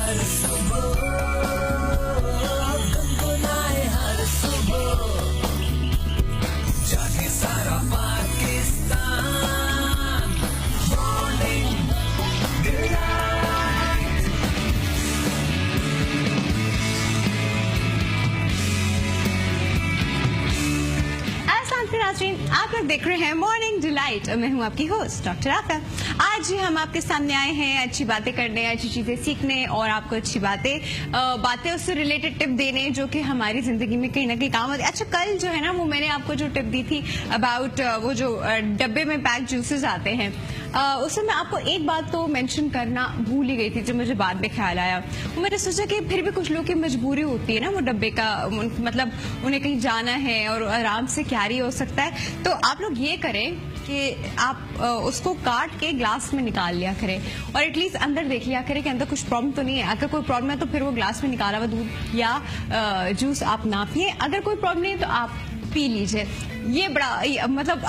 हर सुबह, गुनगुनाए हर सुबह, जागे सारा पाकिस्तान, मॉर्निंग डिलाइट। नाज़रीन, आप लोग देख रहे हैं मॉर्निंग डिलाइट और मैं हूं आपकी होस्ट डॉक्टर आफा। आज हम आपके सामने आए हैं अच्छी बातें करने, अच्छी चीजें सीखने और आपको अच्छी बातें उससे रिलेटेड टिप देने जो कि हमारी जिंदगी में कहीं ना कहीं काम आती है। अच्छा, कल जो है ना वो मैंने आपको जो टिप दी थी अबाउट वो जो डब्बे में पैक जूसेस आते हैं, उसमें मैं आपको एक बात तो मेंशन करना भूल ही गई थी जो मुझे बाद में ख्याल आया। वो मैंने सोचा कि फिर भी कुछ लोगों की मजबूरी होती है ना वो डब्बे का, मतलब उन्हें कहीं जाना है और आराम से कैरी हो सकता है, तो आप लोग ये करें कि आप उसको काट के ग्लास में निकाल लिया करें और एटलीस्ट अंदर देख लिया करें कि अंदर कुछ प्रॉब्लम तो नहीं है। अगर कोई प्रॉब्लम है तो फिर वो ग्लास में निकाला हुआ दूध या जूस आप ना पिए, अगर कोई प्रॉब्लम नहीं है तो आप पी लीजिए। ये बड़ा मतलब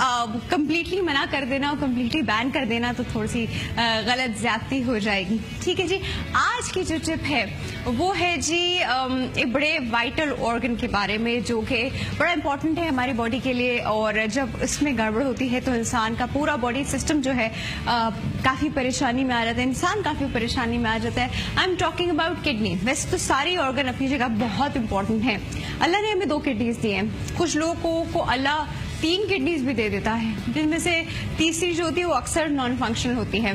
कंप्लीटली मना कर देना और कंप्लीटली बैन कर देना तो थोड़ी सी गलत ज्यादती हो जाएगी। ठीक है जी, आज की जो टिप है वो है जी एक बड़े वाइटल ऑर्गन के बारे में जो कि बड़ा इंपॉर्टेंट है हमारी बॉडी के लिए, और जब इसमें गड़बड़ होती है तो इंसान का पूरा बॉडी सिस्टम जो है काफी परेशानी में आ जाता है, इंसान काफी परेशानी में आ जाता है। I am talking about kidney. वैसे तो सारी ऑर्गन अपनी जगह बहुत इंपॉर्टेंट है। अल्लाह ने हमें 2 किडनीज दी हैं, कुछ लोगों को अल्लाह 3 किडनीज भी दे देता है, जिनमें से तीसरी जो होती है वो अक्सर नॉन फंक्शनल होती है।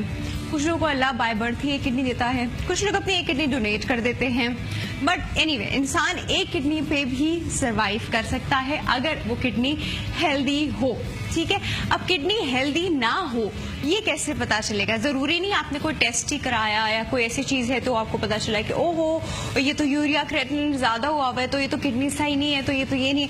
कुछ लोगों को अल्लाह बाय बर्थ ही 1 किडनी देता है, कुछ लोग अपनी 1 किडनी डोनेट कर देते हैं। बट एनीवे, इंसान 1 किडनी पे भी सरवाइव कर सकता है अगर वो किडनी हेल्दी हो। ठीक है, अब किडनी हेल्दी ना हो ये कैसे पता चलेगा? जरूरी नहीं आपने कोई टेस्ट ही कराया या कोई ऐसी चीज है तो आपको पता चला कि ओहो ये तो यूरिया क्रिएटिनिन ज्यादा हुआ है तो ये तो किडनी सही नहीं है, तो ये नहीं।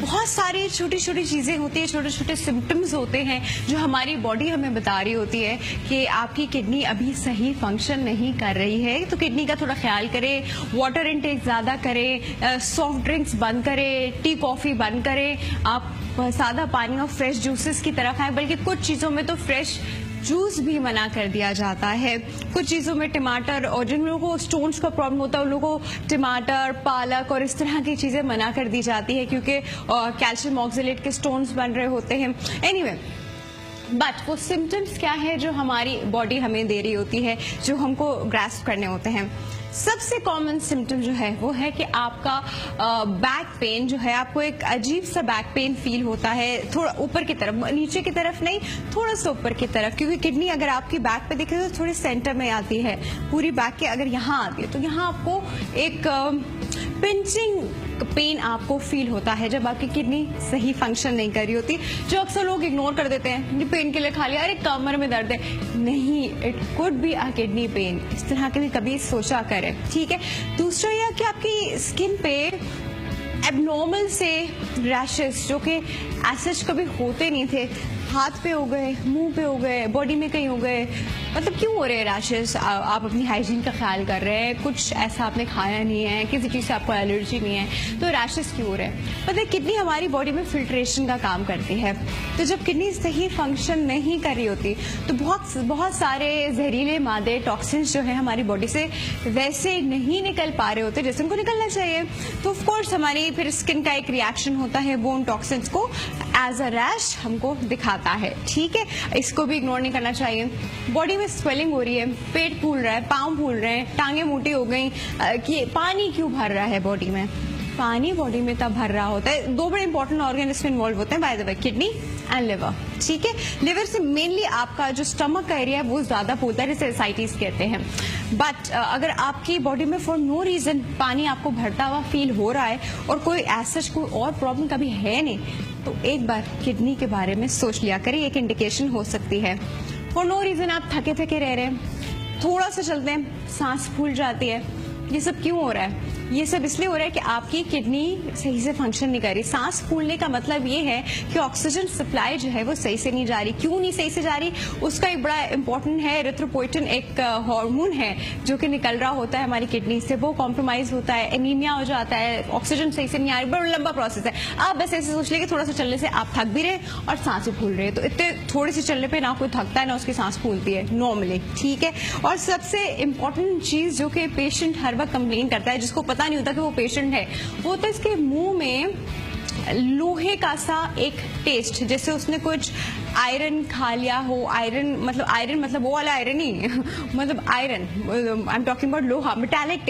बहुत सारी छोटी छोटी चीजें होती है, छोटे छोटे सिम्टम्स होते हैं जो हमारी बॉडी हमें बता रही होती है कि आपकी किडनी अभी सही फंक्शन नहीं कर रही है। तो किडनी का थोड़ा ख्याल करें, वाटर इनटेक ज्यादा करें, सॉफ्ट ड्रिंक्स बंद करें, टी कॉफी बंद करें, आप सादा पानी और फ्रेश जूसेस की तरफ आए। बल्कि कुछ चीजों में तो फ्रेश जूस भी मना कर दिया जाता है, कुछ चीजों में टमाटर, और जिन लोगों को स्टोन्स का प्रॉब्लम होता है उन लोगों को टमाटर, पालक और इस तरह की चीजें मना कर दी जाती है क्योंकि कैल्शियम ऑक्सलेट के स्टोन्स बन रहे होते हैं। एनीवे, बट वो सिम्टम्स क्या है जो हमारी बॉडी हमें दे रही होती है, जो हमको ग्रास्प करने होते हैं। सबसे कॉमन सिम्टम जो है वो है कि आपका बैक पेन जो है, आपको एक अजीब सा बैक पेन फील होता है, थोड़ा ऊपर की तरफ, नीचे की तरफ नहीं, थोड़ा सा ऊपर की तरफ, क्योंकि किडनी अगर आपकी बैक पे दिखे तो थोड़ी सेंटर में आती है, पूरी बैक के अगर यहाँ आती है तो यहाँ आपको एक पिंचिंग पेन आपको फील होता है जब आपकी किडनी सही फंक्शन नहीं कर रही होती, जो अक्सर लोग इग्नोर कर देते हैं। पेन के लिए खा लिया, अरे कमर में दर्द है, नहीं, it could be a kidney pain. इस तरह के भी कभी सोचा करें। ठीक है, दूसरा यह कि आपकी स्किन पे एबनॉर्मल से रैशेस जो कि एज कभी होते नहीं थे, हाथ पे हो गए, मुंह पे हो गए, बॉडी में कहीं हो गए, मतलब क्यों हो रहे हैं रैशेस? आप अपनी हाइजीन का ख्याल कर रहे हैं, कुछ ऐसा आपने खाया नहीं है, किसी चीज से आपको एलर्जी नहीं है, तो रैशेस क्यों हो रहे हैं? मतलब किडनी हमारी बॉडी में फिल्ट्रेशन का काम करती है, तो जब किडनी सही फंक्शन नहीं कर रही होती तो बहुत सारे जहरीले मादे, टॉक्सिन्स जो है हमारी बॉडी से वैसे नहीं निकल पा रहे होते जैसे उनको निकलना चाहिए। तो ऑफकोर्स हमारी फिर स्किन का एक रिएक्शन होता है, वो उन टॉक्सिन्स को एज अ रैश हमको दिखाता है। ठीक है, इसको भी इग्नोर नहीं करना चाहिए। बॉडी में स्वेलिंग हो रही है, पेट फूल रहा है, पाँव फूल रहे हैं, टांगे मोटी हो गई, कि पानी क्यों भर रहा है बॉडी में? पानी बॉडी में तब भर रहा होता है, 2 बड़े इंपॉर्टेंट ऑर्गन इसमें इन्वॉल्व होते हैं by the way, kidney and liver. ठीक है, लिवर से मेनली आपका जो स्टमक का एरिया है वो ज्यादा फूलता है, जिसे एसाइटिस कहते हैं। बट अगर आपकी बॉडी में फॉर नो रीजन पानी आपको भरता हुआ फील हो रहा है और कोई ऐसा कोई और प्रॉब्लम कभी है नहीं, तो एक बार किडनी के बारे में सोच लिया करें, एक इंडिकेशन हो सकती है। फॉर नो रीजन आप थके रह रहे हैं, थोड़ा सा चलते हैं सांस फूल जाती है, ये सब क्यों हो रहा है? ये सब इसलिए हो रहा है कि आपकी किडनी सही से फंक्शन नहीं कर रही. सांस फूलने का मतलब ये है कि ऑक्सीजन सप्लाई जो है वो सही से नहीं जा रही. क्यों नहीं सही से जा रही? उसका एक बड़ा इंपॉर्टेंट है एरिथ्रोपोइटिन, एक हार्मोन है जो कि निकल रहा होता है हमारी किडनी से, वो कॉम्प्रोमाइज होता है, एनीमिया हो जाता है, ऑक्सीजन सही से नहीं आ रही. बड़ा लंबा प्रोसेस है. आप बस ऐसे सोच लें कि थोड़ा सा चलने से आप थक भी रहे और सांस भी फूल रहे हैं. तो इतने थोड़ी सी चलने पे ना कोई थकता है ना उसकी सांस फूलती है नॉर्मली. ठीक है. और सबसे इंपॉर्टेंट चीज जो कि पेशेंट हर वक्त कंप्लेन करता है, जिसको पता नहीं होता कि वो पेशेंट है, वो तो इसके मुंह में लोहे का सा एक टेस्ट, जैसे उसने कुछ आयरन खा लिया हो. आयरन मतलब वो वाला आयरन ही मतलब iron, I am talking about लोहा. मेटालिक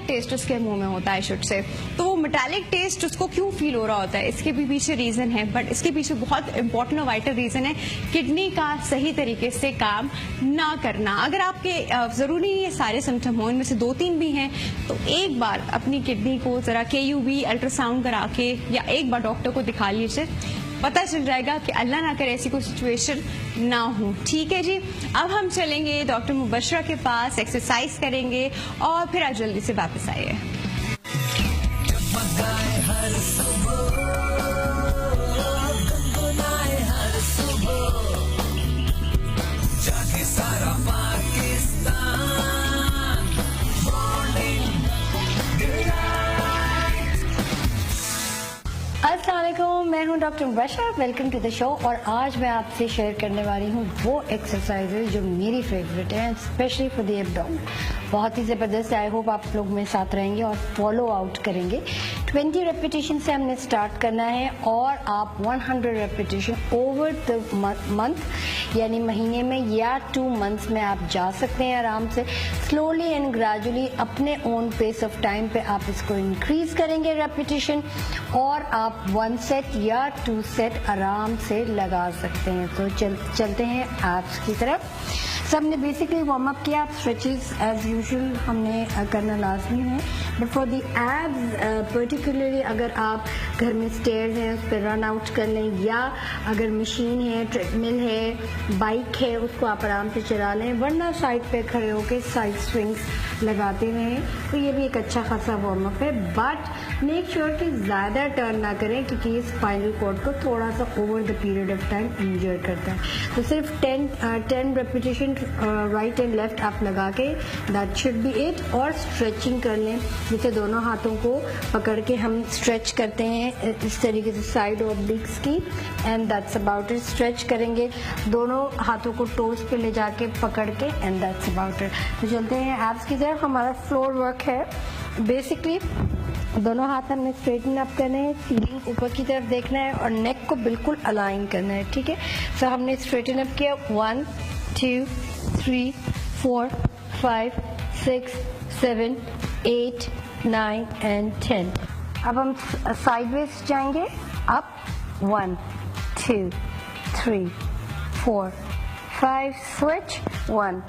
टेस्ट उसके मुंह में होता है शुड से. तो वो मेटालिक टेस्ट उसको क्यों फील हो रहा होता है, इसके भी पीछे रीजन है. बट इसके पीछे बहुत इंपॉर्टेंट और वाइटल रीजन है किडनी का सही तरीके से काम ना करना. अगर आपके जरूरी ये सारे सिम्टम हो, इनमें से 2-3 भी हैं, तो एक बार अपनी किडनी को जरा KUV अल्ट्रासाउंड करा के या एक बार डॉक्टर को दिखा लीजिए. पता चल जाएगा कि अल्लाह ना करे ऐसी कोई सिचुएशन ना हो. ठीक है जी. अब हम चलेंगे डॉक्टर मुबशरा के पास, एक्सरसाइज करेंगे और फिर आप जल्दी से वापस आइए. जगमगाए हर सुबह, गुनगुनाए हर सुबह, जागे सारा पाकिस्तान. Morning delight. अस्सलाम वालेकुम, मैं हूं doctor Mubashra. Welcome to the show. और आज मैं आपसे शेयर करने वाली हूं वो एक्सरसाइजेज जो मेरी फेवरेट हैं, स्पेशली फॉर द एब्डोमेन. बहुत ही ज़बरदस्त. आई होप आप लोग मेरे साथ रहेंगे और फॉलो आउट करेंगे. 20 रेपिटेशन से हमने स्टार्ट करना है और आप 100 रेपिटेशन ओवर द मंथ यानी महीने में या 2 मंथ्स में आप जा सकते हैं आराम से. स्लोली एंड ग्रेजुअली अपने ओन पेस ऑफ टाइम पे आप इसको इंक्रीज करेंगे रेपिटेशन, और आप 1 सेट या 2 सेट आराम से लगा सकते हैं. तो चलते हैं एब्स की तरफ. सबने बेसिकली वार्म अप किया. स्ट्रेचेस एज यूजुअल हमने करना लाजमी है. But for the abs particularly अगर आप घर में स्टेयर्स हैं उस पर रन आउट कर लें, या अगर मशीन है, ट्रेडमिल है, बाइक है, उसको आप आराम से चला लें, वरना साइड पे खड़े होकर साइड स्विंग्स लगाते रहें. तो ये भी एक अच्छा खासा वार्म अप है. बट मेक श्योर कि ज़्यादा टर्न ना करें क्योंकि ये स्पाइनल कॉर्ड को थोड़ा सा over the period of time injure करता है. तो सिर्फ 10 रेपिटेशन राइट एंड लेफ्ट आप लगा के, दैट शुड बी इट. और स्ट्रेचिंग कर लें, जैसे दोनों हाथों को पकड़ के हम स्ट्रेच करते हैं इस तरीके से साइड ऑब्लिक्स की, and that's about it. Stretch करेंगे दोनों हाथों को टोस पे ले जाके पकड़ के, एंड दैट्स अबाउट इट. तो चलते हैं एब्स की तरफ. हमारा फ्लोर वर्क है. बेसिकली दोनों हाथ हमने स्ट्रेटन अप करने हैं, सीलिंग ऊपर की तरफ देखना है और नेक को बिल्कुल अलाइन करना है. ठीक है. सो हमने स्ट्रेटन अप किया. 1 2 3 4 5 6 7 8 9 and 10. अब हम साइडवेज जाएंगे. Up 1 2 3 4 5 switch 1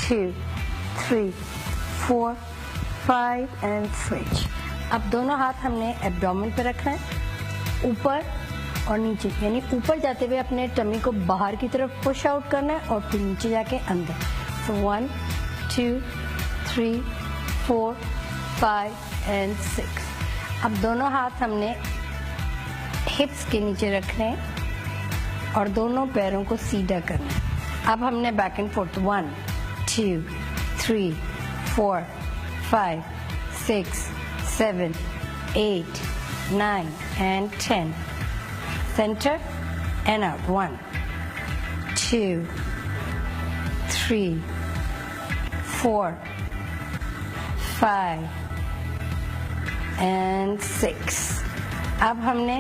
2 3 4 5 and switch. अब दोनों हाथ हमने एब्डोमेन पे रखना है, ऊपर और नीचे, यानी ऊपर जाते हुए अपने टमी को बाहर की तरफ पुश आउट करना है और फिर नीचे जाके अंदर. तो 1 2 3 4 5 एंड 6. अब दोनों हाथ हमने हिप्स के नीचे रखने हैं और दोनों पैरों को सीधा करना है. अब हमने back and fourth 1 2 3 4 5 6 7 8 9 and 10. Center and out. 1 2 3 4 5 and 6. अब हमने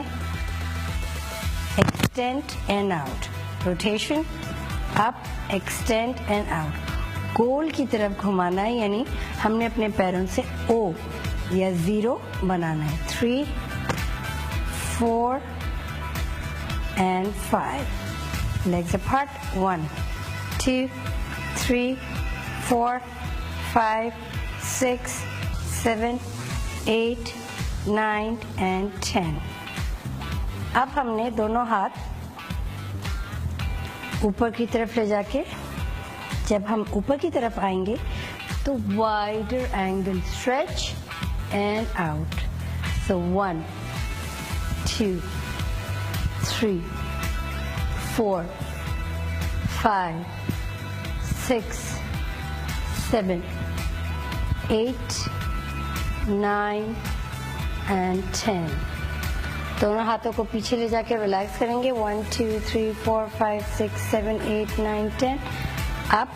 extend and out, rotation up, extend and out. गोल की तरफ घुमाना है, यानी हमने अपने पैरों से O या 0 बनाना है. 3 4 and 5. Legs apart. 1 2 3 4 5 6 7 8 9 and 10. अब हमने दोनों हाथ ऊपर की तरफ ले जाके, जब हम ऊपर की तरफ आएंगे तो wider angle stretch and out. So 1, 2, 3, 4, 5, 6, 7, 8, 9 and 10. दोनों हाथों को पीछे ले जाके रिलैक्स करेंगे. 1, 2, 3, 4, 5, 6, 7, 8, 9, 10. Up,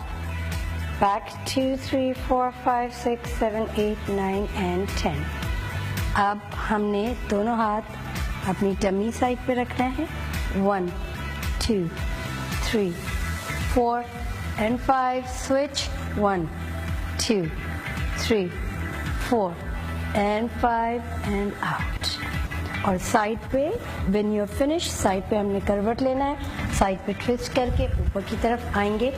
back. 2, 3, 4, 5, 6, 7, 8, 9 and 10. अब हमने दोनों हाथ अपनी टमी साइड पे रखना है. 1, 2, 3, 4 and 5. Switch. 1, 2, 3, 4 and 5 and out. और साइड पे व्हेन यू फिनिश, साइड पे हमने करवट लेना है. साइड पे ट्विस्ट करके ऊपर की तरफ आएंगे.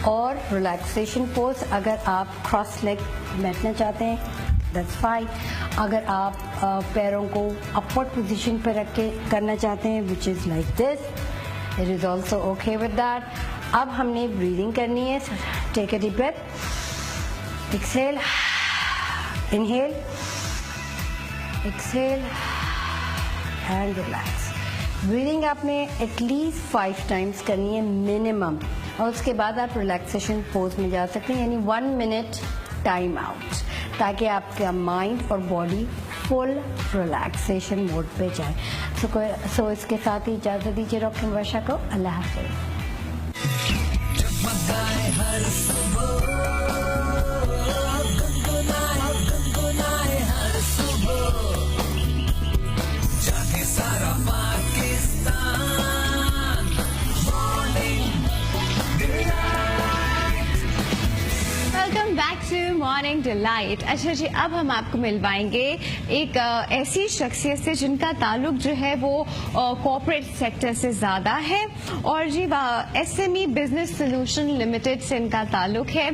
और रिलैक्सेशन पोज, अगर आप क्रॉस लेग बैठना चाहते हैं दैट्स फाइन. अगर आप पैरों को अपवर्ड पोजीशन पे रख के करना चाहते हैं which is like this, it is also okay with that. अब हमने ब्रीदिंग करनी है. Take a deep breath. Exhale, inhale, exhale and relax. Breathing आपने एटलीस्ट 5 टाइम्स करनी है मिनिमम. और उसके बाद आप रिलैक्सेशन पोज में जा सकते हैं, यानी 1 मिनट टाइम आउट, ताकि आपका माइंड और बॉडी फुल रिलैक्सेशन मोड पे जाए. सो इसके साथ ही इजाज़त दीजिए डॉक्टर वर्षा को. अल्लाह हाफ़िज़. जगमगाए हर सुबह, गुनगुनाए हर सुबह, जागे सारा Pakistan. Welcome back to Morning Delight. अच्छा जी, अब हम आपको मिलवाएंगे एक ऐसी शख्सियत से जिनका ताल्लुक जो है वो कॉर्पोरेट सेक्टर से ज्यादा है. और जी SME बिजनेस सोल्यूशन लिमिटेड से इनका ताल्लुक है.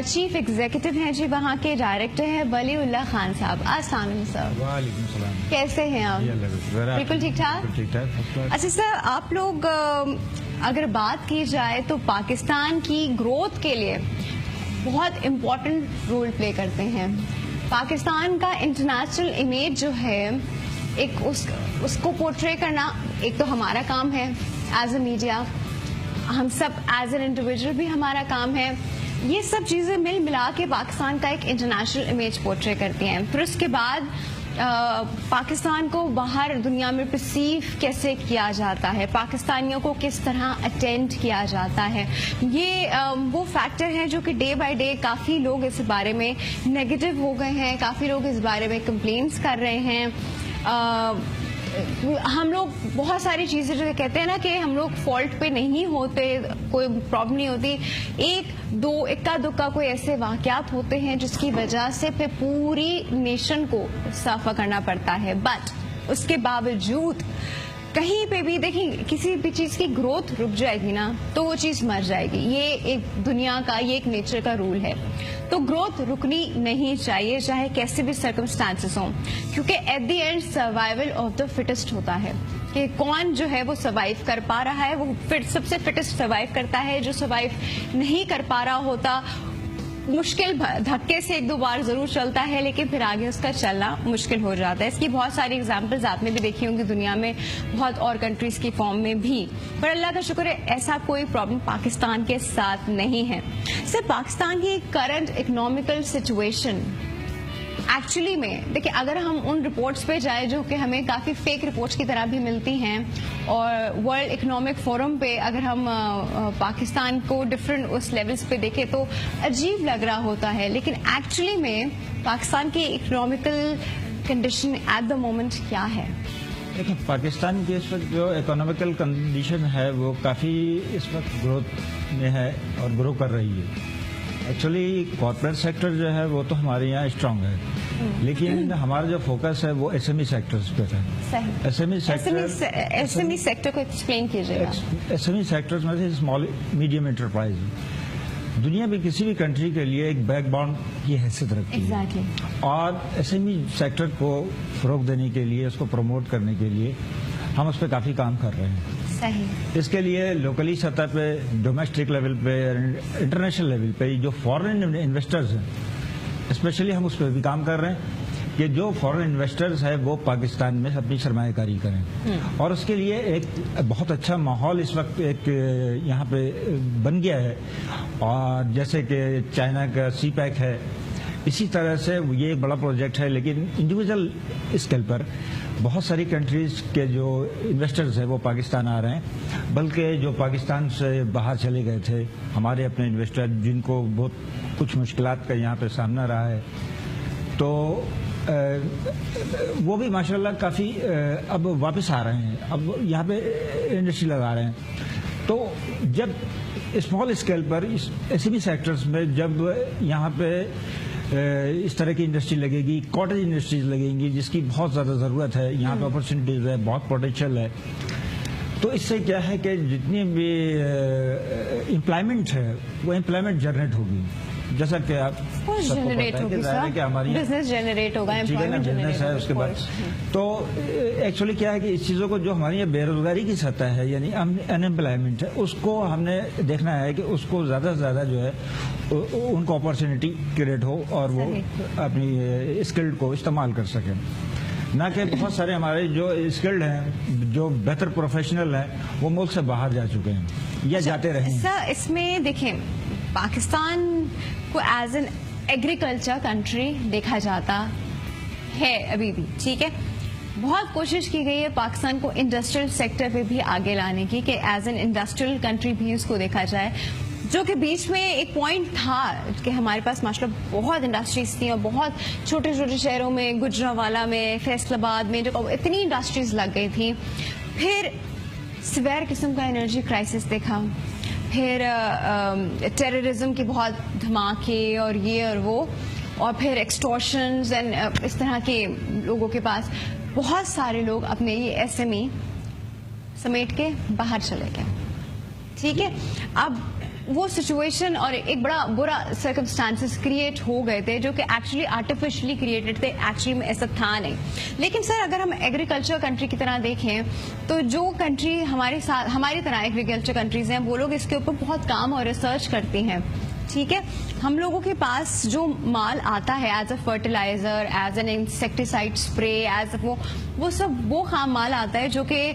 चीफ एग्जीक्यूटिव हैं जी, वहाँ के डायरेक्टर हैं वलीउल्लाह खान साहब. अस्सलाम वालेकुम सर. वालेकुम सलाम. कैसे हैं आप? बिल्कुल ठीक ठाक. ठीक ठाक. अच्छा सर, आप लोग अगर बात की जाए तो पाकिस्तान की ग्रोथ के लिए बहुत इम्पोर्टेंट रोल प्ले करते हैं. पाकिस्तान का इंटरनेशनल इमेज जो है एक उसको पोर्ट्रे करना एक तो हमारा काम है एज अ मीडिया, हम सब एज एन इंडिविजुअल भी हमारा काम है. ये सब चीज़ें मिल मिला के पाकिस्तान का एक इंटरनेशनल इमेज पोर्ट्रे करती हैं. फिर उसके बाद पाकिस्तान को बाहर दुनिया में परसीव कैसे किया जाता है, पाकिस्तानियों को किस तरह अटेंड किया जाता है, ये वो फैक्टर हैं जो कि डे बाय डे काफ़ी लोग इस बारे में नेगेटिव हो गए हैं. काफ़ी लोग इस बारे में कंप्लेंट्स कर रहे हैं. हम लोग बहुत सारी चीज़ें जो कहते हैं ना कि हम लोग फॉल्ट पे नहीं होते, कोई प्रॉब्लम नहीं होती, एक दो इक्का दुक्का कोई ऐसे वाकयात होते हैं जिसकी वजह से फिर पूरी नेशन को साफा करना पड़ता है. बट उसके बावजूद कहीं पे भी देखिए किसी भी चीज़ की ग्रोथ रुक जाएगी ना तो वो चीज़ मर जाएगी. ये एक दुनिया का, ये एक नेचर का रूल है. तो ग्रोथ रुकनी नहीं चाहिए चाहे कैसे भी सर्कमस्टांसेस हों, क्योंकि at the end survival of the fittest होता है कि कौन जो है वो सर्वाइव कर पा रहा है. वो सबसे फिटेस्ट सर्वाइव करता है. जो सर्वाइव नहीं कर पा रहा होता मुश्किल धक्के से 1-2 बार जरूर चलता है, लेकिन फिर आगे उसका चलना मुश्किल हो जाता है. इसकी बहुत सारी एग्जांपल्स आपने भी देखी होंगी दुनिया में, बहुत और कंट्रीज की फॉर्म में भी. पर अल्लाह का शुक्र है ऐसा कोई प्रॉब्लम पाकिस्तान के साथ नहीं है. सिर्फ पाकिस्तान की करंट इकोनॉमिकल सिचुएशन एक्चुअली में देखिए, अगर हम उन रिपोर्ट्स पे जाए जो कि हमें काफ़ी फेक रिपोर्ट्स की तरह भी मिलती हैं, और वर्ल्ड इकोनॉमिक फोरम पे अगर हम पाकिस्तान को डिफरेंट उस लेवल्स पे देखें तो अजीब लग रहा होता है. लेकिन एक्चुअली में पाकिस्तान की economical condition at the moment क्या है? देखिए, पाकिस्तान की इस वक्त जो इकोनॉमिकल कंडीशन है वो काफ़ी इस वक्त ग्रोथ में है और ग्रो कर रही है. एक्चुअली कॉर्पोरेट सेक्टर जो है वो तो हमारे यहाँ स्ट्रांग है, लेकिन हमारा जो फोकस है वो SME सेक्टर्स पे है. SME सेक्टर को एक्सप्लेन कीजिएगा. SME सेक्टर्स में से स्मॉल मीडियम एंटरप्राइज दुनिया में किसी भी कंट्री के लिए एक बैकबोन की हैसियत रखती है. और SME सेक्टर को फरोग देने के लिए, उसको प्रमोट करने के लिए हम उस पर काफ़ी काम कर रहे हैं. सही. इसके लिए लोकली सतह पे, डोमेस्टिक लेवल पे, इंटरनेशनल लेवल पे जो फॉरेन इन्वेस्टर्स हैं स्पेशली हम उस पर भी काम कर रहे हैं. کہ جو فورن انویسٹرز ہے وہ پاکستان میں اپنی سرمایہ کاری کریں، اور اس کے لیے ایک بہت اچھا ماحول اس وقت ایک یہاں پہ بن گیا ہے. اور جیسے کہ چائنا کا سی پیک ہے، اسی طرح سے یہ ایک بڑا پروجیکٹ ہے، لیکن انڈیویجل اسکیل پر بہت ساری کنٹریز کے جو انویسٹرز ہیں وہ پاکستان آ رہے ہیں، بلکہ جو پاکستان سے باہر چلے گئے تھے ہمارے اپنے انویسٹر جن کو بہت کچھ مشکلات کا یہاں پہ سامنا رہا ہے، تو وہ بھی ماشاءاللہ کافی اب واپس آ رہے ہیں، اب یہاں پہ انڈسٹری لگا رہے ہیں. تو جب اسمال اسکیل پر ایسے بھی سیکٹرز میں جب یہاں پہ اس طرح کی انڈسٹری لگے گی، کاٹیج انڈسٹریز لگیں گی جس کی بہت زیادہ ضرورت ہے، یہاں پہ اپرچونیٹیز ہے، بہت پوٹینشیل ہے، تو اس سے کیا ہے کہ جتنی بھی امپلائمنٹ ہے وہ امپلائمنٹ جنریٹ ہوگی. جیسا کہ آپ سب کو پتہ ہے کہ ظاہر ہے کہ ہماری بزنس جنریٹ ہوگا، ٹھیک ہے نا، بزنس ہے. اس کے بعد تو ایکچولی کیا ہے کہ اس چیزوں کو جو ہماری بے روزگاری کی سطح ہے یعنی ان امپلائمنٹ ہے، اس کو ہم نے دیکھنا ہے کہ اس کو زیادہ سے زیادہ جو ہے ان کو اپرچونیٹی کریٹ ہو اور وہ اپنی اسکلڈ کو استعمال کر سکیں. نہ کہ بہت سارے ہمارے جو اسکلڈ ہیں، جو بہتر پروفیشنل ہیں، وہ ملک سے باہر جا چکے ہیں یا جاتے رہے ہیں. سر اس میں دیکھیں پاکستان کو ایز این ایگریکلچر کنٹری دیکھا جاتا ہے ابھی بھی، ٹھیک ہے. بہت کوشش کی گئی ہے پاکستان کو انڈسٹریل سیکٹر پہ بھی آگے لانے کی کہ ایز این انڈسٹریل کنٹری بھی اس کو دیکھا جائے، جو کہ بیچ میں ایک پوائنٹ تھا کہ ہمارے پاس ماشاء اللہ بہت انڈسٹریز تھیں اور بہت چھوٹے چھوٹے شہروں میں، گجرانوالہ میں، فیصل آباد میں جو اتنی انڈسٹریز لگ گئی تھیں. پھر سویر قسم کا انرجی کرائسس دیکھا، پھر ٹیررزم کے بہت دھماکے اور یہ اور وہ، اور پھر ایکسٹورشنز اینڈ اس طرح کے لوگوں کے پاس بہت سارے لوگ اپنے یہ ایس ایم ای سمیٹ کے باہر چلے گئے. ٹھیک ہے، اب وہ سچویشن اور ایک بڑا برا سرکمسٹانسز کریٹ ہو گئے تھے جو کہ ایکچولی آرٹیفیشلی کریٹڈ تھے، ایکچولی میں ایسا تھا نہیں. لیکن سر اگر ہم ایگریکلچر کنٹری کی طرح دیکھیں تو جو کنٹری ہمارے ساتھ ہماری طرح ایگریکلچر کنٹریز ہیں وہ لوگ اس کے اوپر بہت کام اور ریسرچ کرتی ہیں. ٹھیک ہے، ہم لوگوں کے پاس جو مال آتا ہے as a fertilizer, as an insecticide spray, as وہ سب وہ خام مال آتا ہے جو کہ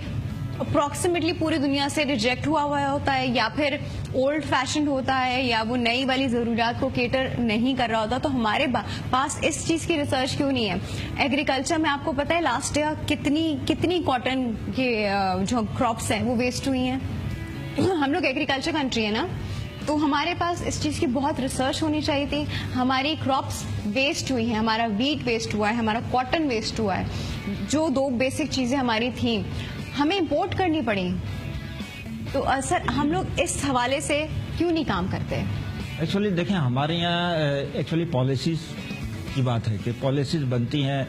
اپروکسیمیٹلی پوری دنیا سے ریجیکٹ ہوا ہوتا ہے، یا پھر اولڈ فیشن ہوتا ہے، یا وہ نئی والی ضروریات کو کیٹر نہیں کر رہا ہوتا. تو ہمارے پاس اس چیز کی ریسرچ کیوں نہیں ہے؟ ایگریکلچر میں آپ کو پتہ ہے لاسٹ ایئر کتنی کاٹن کے جو کراپس ہیں وہ ویسٹ ہوئی ہیں. ہم لوگ ایگریکلچر کنٹری ہے نا، تو ہمارے پاس اس چیز کی بہت ریسرچ ہونی چاہیے تھی. ہماری کراپس ویسٹ ہوئی ہیں، ہمارا ویٹ ویسٹ ہوا ہے، ہمارا کاٹن ویسٹ ہوا ہے. جو دو بیسک چیزیں ہماری تھیں ہمیں امپورٹ کرنی پڑی. تو سر ہم لوگ اس حوالے سے کیوں نہیں کام کرتے؟ ایکچولی دیکھیں ہمارے یہاں ایکچولی پالیسیز کی بات ہے کہ پالیسیز بنتی ہیں،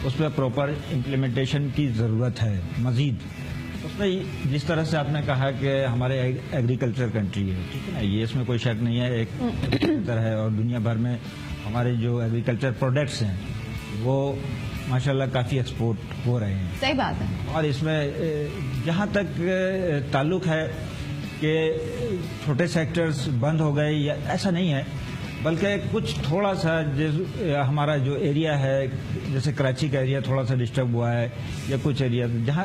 اس پہ پراپر امپلیمنٹیشن کی ضرورت ہے مزید. اس میں جس طرح سے آپ نے کہا کہ ہمارے ایگریکلچر کنٹری ہے، ٹھیک ہے نا، یہ اس میں کوئی شک نہیں ہے، ایک طرح ہے، اور دنیا بھر میں ہمارے جو ایگریکلچر پروڈکٹس ہیں وہ ماشاءاللہ کافی ایکسپورٹ ہو رہے ہیں. صحیح بات ہے. اور اس میں جہاں تک تعلق ہے کہ چھوٹے سیکٹرز بند ہو گئے، یا ایسا نہیں ہے، بلکہ کچھ تھوڑا سا ہمارا جو ایریا ہے جیسے کراچی کا ایریا تھوڑا سا ڈسٹرب ہوا ہے، یا کچھ ایریا جہاں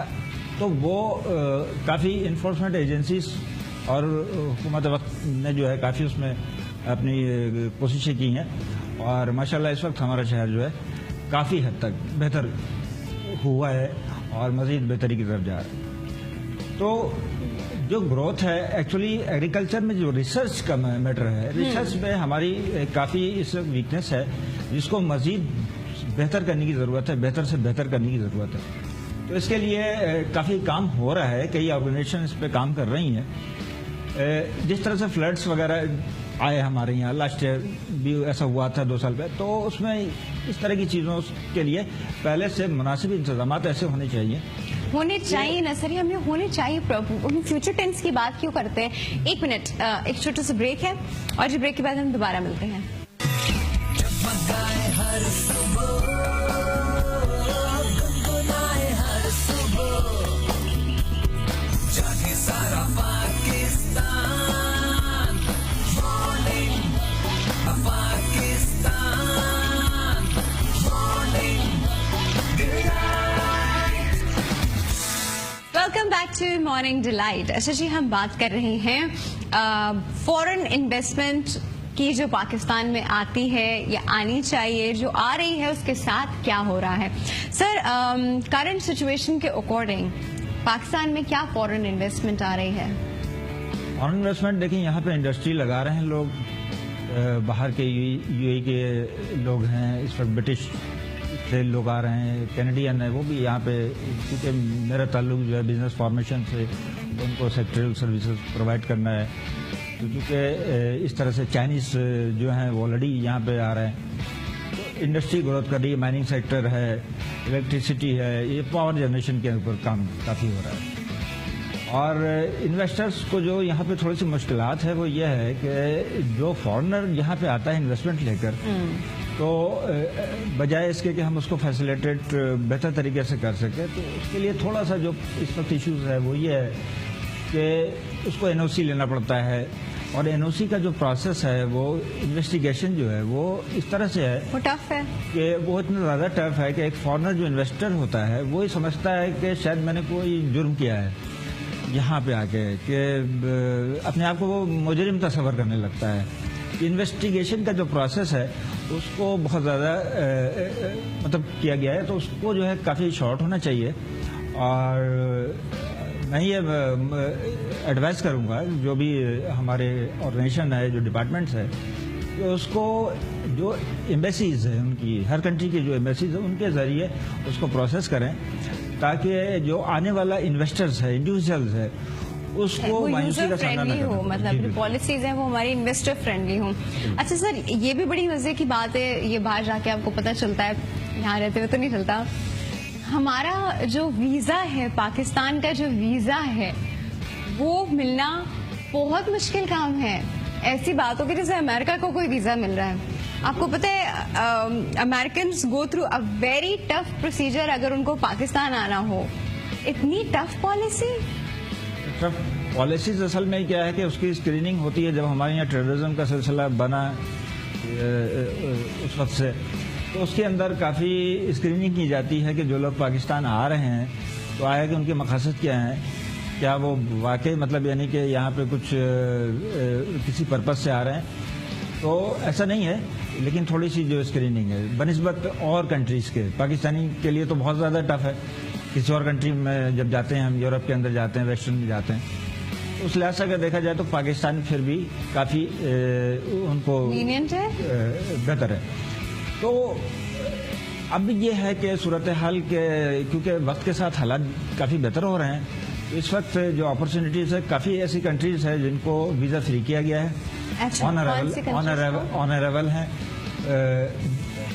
تو وہ کافی انفورسمنٹ ایجنسیز اور حکومت وقت نے جو ہے کافی اس میں اپنی کوششیں کی ہیں، اور ماشاءاللہ اس وقت ہمارا شہر جو ہے کافی حد تک بہتر ہوا ہے اور مزید بہتری کی طرف جا رہا ہے. تو جو گروتھ ہے ایکچولی ایگریکلچر میں جو ریسرچ کا میٹر ہے، ریسرچ میں ہماری کافی اس ویکنیس ہے جس کو مزید بہتر کرنے کی ضرورت ہے، بہتر سے بہتر کرنے کی ضرورت ہے. تو اس کے لیے کافی کام ہو رہا ہے، کئی آرگنائزیشن اس پہ کام کر رہی ہیں. جس طرح سے فلڈس وغیرہ آئے ہمارے یہاں، لاسٹ ایئر بھی ایسا ہوا تھا 2 سال پہلے، تو اس میں اس طرح کی چیزوں کے لیے پہلے سے مناسب انتظامات ایسے ہونے چاہیے نا سر، ہمیں ہونے چاہیے. فیوچر ٹینس کی بات کیوں کرتے ہیں؟ 1 منٹ، ایک چھوٹا سا بریک ہے، اور جو بریک کے بعد ہم دوبارہ ملتے ہیں. जगमगाए हर सुबह, गुनगुनाए हर सुबह, जागे सारा Pakistan, Morning Pakistan, Morning to Morning Delight. अच्छा जी, हम बात कर रहे हैं फॉरेन इन्वेस्टमेंट की जो पाकिस्तान में आती है या आनी चाहिए, जो आ रही है उसके साथ क्या हो रहा है। सर, करंट सिचुएशन के अकॉर्डिंग पाकिस्तान में क्या फॉरेन इन्वेस्टमेंट आ रही है? फॉरेन इन्वेस्टमेंट देखिए, यहाँ पे इंडस्ट्री लगा रहे हैं लोग, बाहर के यूएई के लोग हैं, इस वक्त ब्रिटिश से लोग आ रहे हैं, कैनेडियन है, वो भी यहाँ पे, क्योंकि मेरा ताल्लुक जो है बिजनेस फॉर्मेशन से, उनको सेक्टरल सर्विसेज प्रोवाइड करना है। तो क्योंकि इस तरह से चाइनीज जो हैं वो ऑलरेडी यहाँ पे आ रहे हैं, तो इंडस्ट्री ग्रोथ कर रही है, माइनिंग सेक्टर है, इलेक्ट्रिसिटी है, ये पावर जनरेशन के ऊपर काम काफ़ी हो रहा है। और इन्वेस्टर्स को जो यहाँ पे थोड़ी सी मुश्किलात है वो ये है कि जो फॉरेनर यहाँ पे आता है इन्वेस्टमेंट लेकर, तो बजाय इसके कि हम उसको फैसिलिटेट बेहतर तरीके से कर सकें, तो उसके लिए थोड़ा सा जो इस वक्त इश्यूज है वो ये है कि उसको एनओसी लेना पड़ता है, और एनओसी का जो प्रोसेस है वो इन्वेस्टिगेशन जो है वो इस तरह से है, वो टफ है कि वो इतना ज़्यादा टफ है कि एक फॉरेनर जो इन्वेस्टर होता है वो ही समझता है कि शायद मैंने कोई जुर्म किया है यहाँ पे आके, कि अपने आप को वो मुजरिम तस्वर करने लगता है। इन्वेस्टिगेशन का जो प्रोसेस है उसको बहुत ज़्यादा मतलब किया गया है, तो उसको जो है काफ़ी शॉर्ट होना चाहिए। और मैं ये एडवाइस करूँगा जो भी हमारे ऑर्गेनाइजेशन है, जो डिपार्टमेंट्स है, कि उसको जो एम्बेसीज है उनकी, हर कंट्री की जो एम्बेसीज है उनके ज़रिए उसको प्रोसेस करें, ताकि जो आने वाला इन्वेस्टर्स है, इंडिविजुअल्स है, उसको वो मायूसी यूजर का सामना फ्रेंडली न हो, करना मतलब जो पॉलिसीज हैं वो हमारी इन्वेस्टर फ्रेंडली हो। अच्छा सर, ये भी बड़ी मजे की बात है, ये बाहर जाके आपको पता चलता है, यहाँ रहते हुए तो नहीं चलता। हमारा जो वीजा है, पाकिस्तान का जो वीजा है वो मिलना बहुत मुश्किल काम है। ऐसी बात हो कि जैसे अमेरिका को कोई वीजा मिल रहा है। आपको पता है American go through a very tough procedure अगर उनको पाकिस्तान आना हो। इतनी टफ पॉलिसी। पॉलिसीज असल में क्या है कि उसकी स्क्रीनिंग होती है। जब हमारे यहाँ टेररिज्म का सिलसिला बना उस वक्त से, तो उसके अंदर काफ़ी स्क्रीनिंग की जाती है कि जो लोग पाकिस्तान आ रहे हैं तो आया कि उनके मकसद क्या हैं, क्या वो वाकई मतलब यानी कि यहाँ पे कुछ किसी पर्पस से आ रहे हैं, तो ऐसा नहीं है। लेकिन थोड़ी सी जो स्क्रीनिंग है बनिस्बत और कंट्रीज़ के, पाकिस्तानी के लिए तो बहुत ज़्यादा टफ है। किसी और कंट्री में जब जाते हैं, हम यूरोप के अंदर जाते हैं, वेस्टर्न में जाते हैं, उस लिहाज से अगर देखा जाए तो पाकिस्तान फिर भी काफ़ी उनको लीनियंट है, बेहतर है। तो अब ये है कि सूरत हाल के, क्योंकि वक्त के साथ हालात काफ़ी बेहतर हो रहे हैं, इस वक्त जो अपॉर्चुनिटीज़ है, काफ़ी ऐसी कंट्रीज़ है जिनको वीज़ा फ्री किया गया है, ऑनरेबल हैं,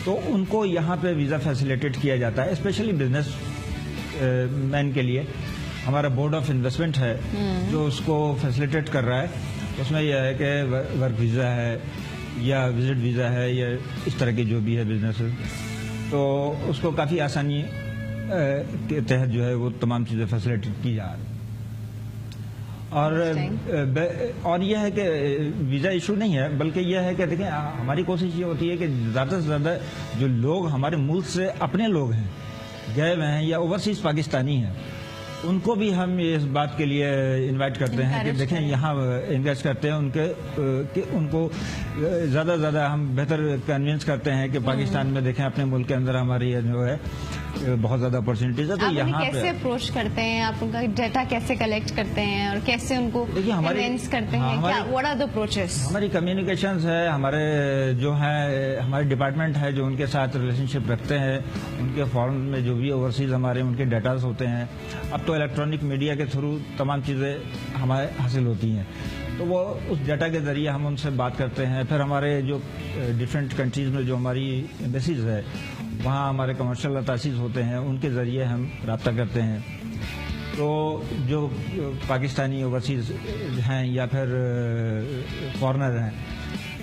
तो उनको यहाँ पे वीज़ा फैसिलिटेट किया जाता है, स्पेशली बिजनेस मैन के लिए। हमारा बोर्ड ऑफ इन्वेस्टमेंट है जो उसको फैसिलिटेट कर रहा है। उसमें यह है कि वर्क वीज़ा है या विजिट वीज़ा है या इस तरह की जो भी है बिजनेस, तो उसको काफ़ी आसानी के तहत जो है वो तमाम चीज़ें फैसिलिटेट की जा रही। और यह है कि वीज़ा इशू नहीं है, बल्कि यह है कि देखें, हमारी कोशिश ये होती है कि ज़्यादा से ज़्यादा जो लोग हमारे मुल्क से अपने लोग हैं, गए हुए हैं या ओवरसीज़ पाकिस्तानी हैं, उनको भी हम इस बात के लिए इनवाइट करते हैं कि देखें यहाँ इन्वेस्ट करते हैं, उनको ज़्यादा से ज़्यादा हम बेहतर कन्विंस करते हैं कि पाकिस्तान में देखें, अपने मुल्क के अंदर हमारी जो है बहुत ज़्यादा अपॉर्चुनिटीज है। तो यहाँ कैसे अप्रोच करते हैं आप, उनका डाटा कैसे कलेक्ट करते हैं और कैसे उनको कन्विंस करते हैं, व्हाट आर द अप्रोचेस? हमारी कम्युनिकेशंस है, हमारे जो है हमारे डिपार्टमेंट है जो उनके साथ रिलेशनशिप रखते हैं, उनके फॉरेन में जो भी ओवरसीज हमारे उनके डाटाज होते हैं। अब तो इलेक्ट्रॉनिक मीडिया के थ्रू तमाम चीज़ें हमारे हासिल होती हैं, तो वो उस डाटा के ज़रिए हम उनसे बात करते हैं। फिर हमारे जो डिफरेंट कंट्रीज़ में जो हमारी एम्बेसीज है, वहाँ हमारे कमर्शियल अतासीज़ होते हैं, उनके ज़रिए हम रब्ता करते हैं। तो जो पाकिस्तानी ओवरसीज़ हैं या फिर फॉरेनर हैं,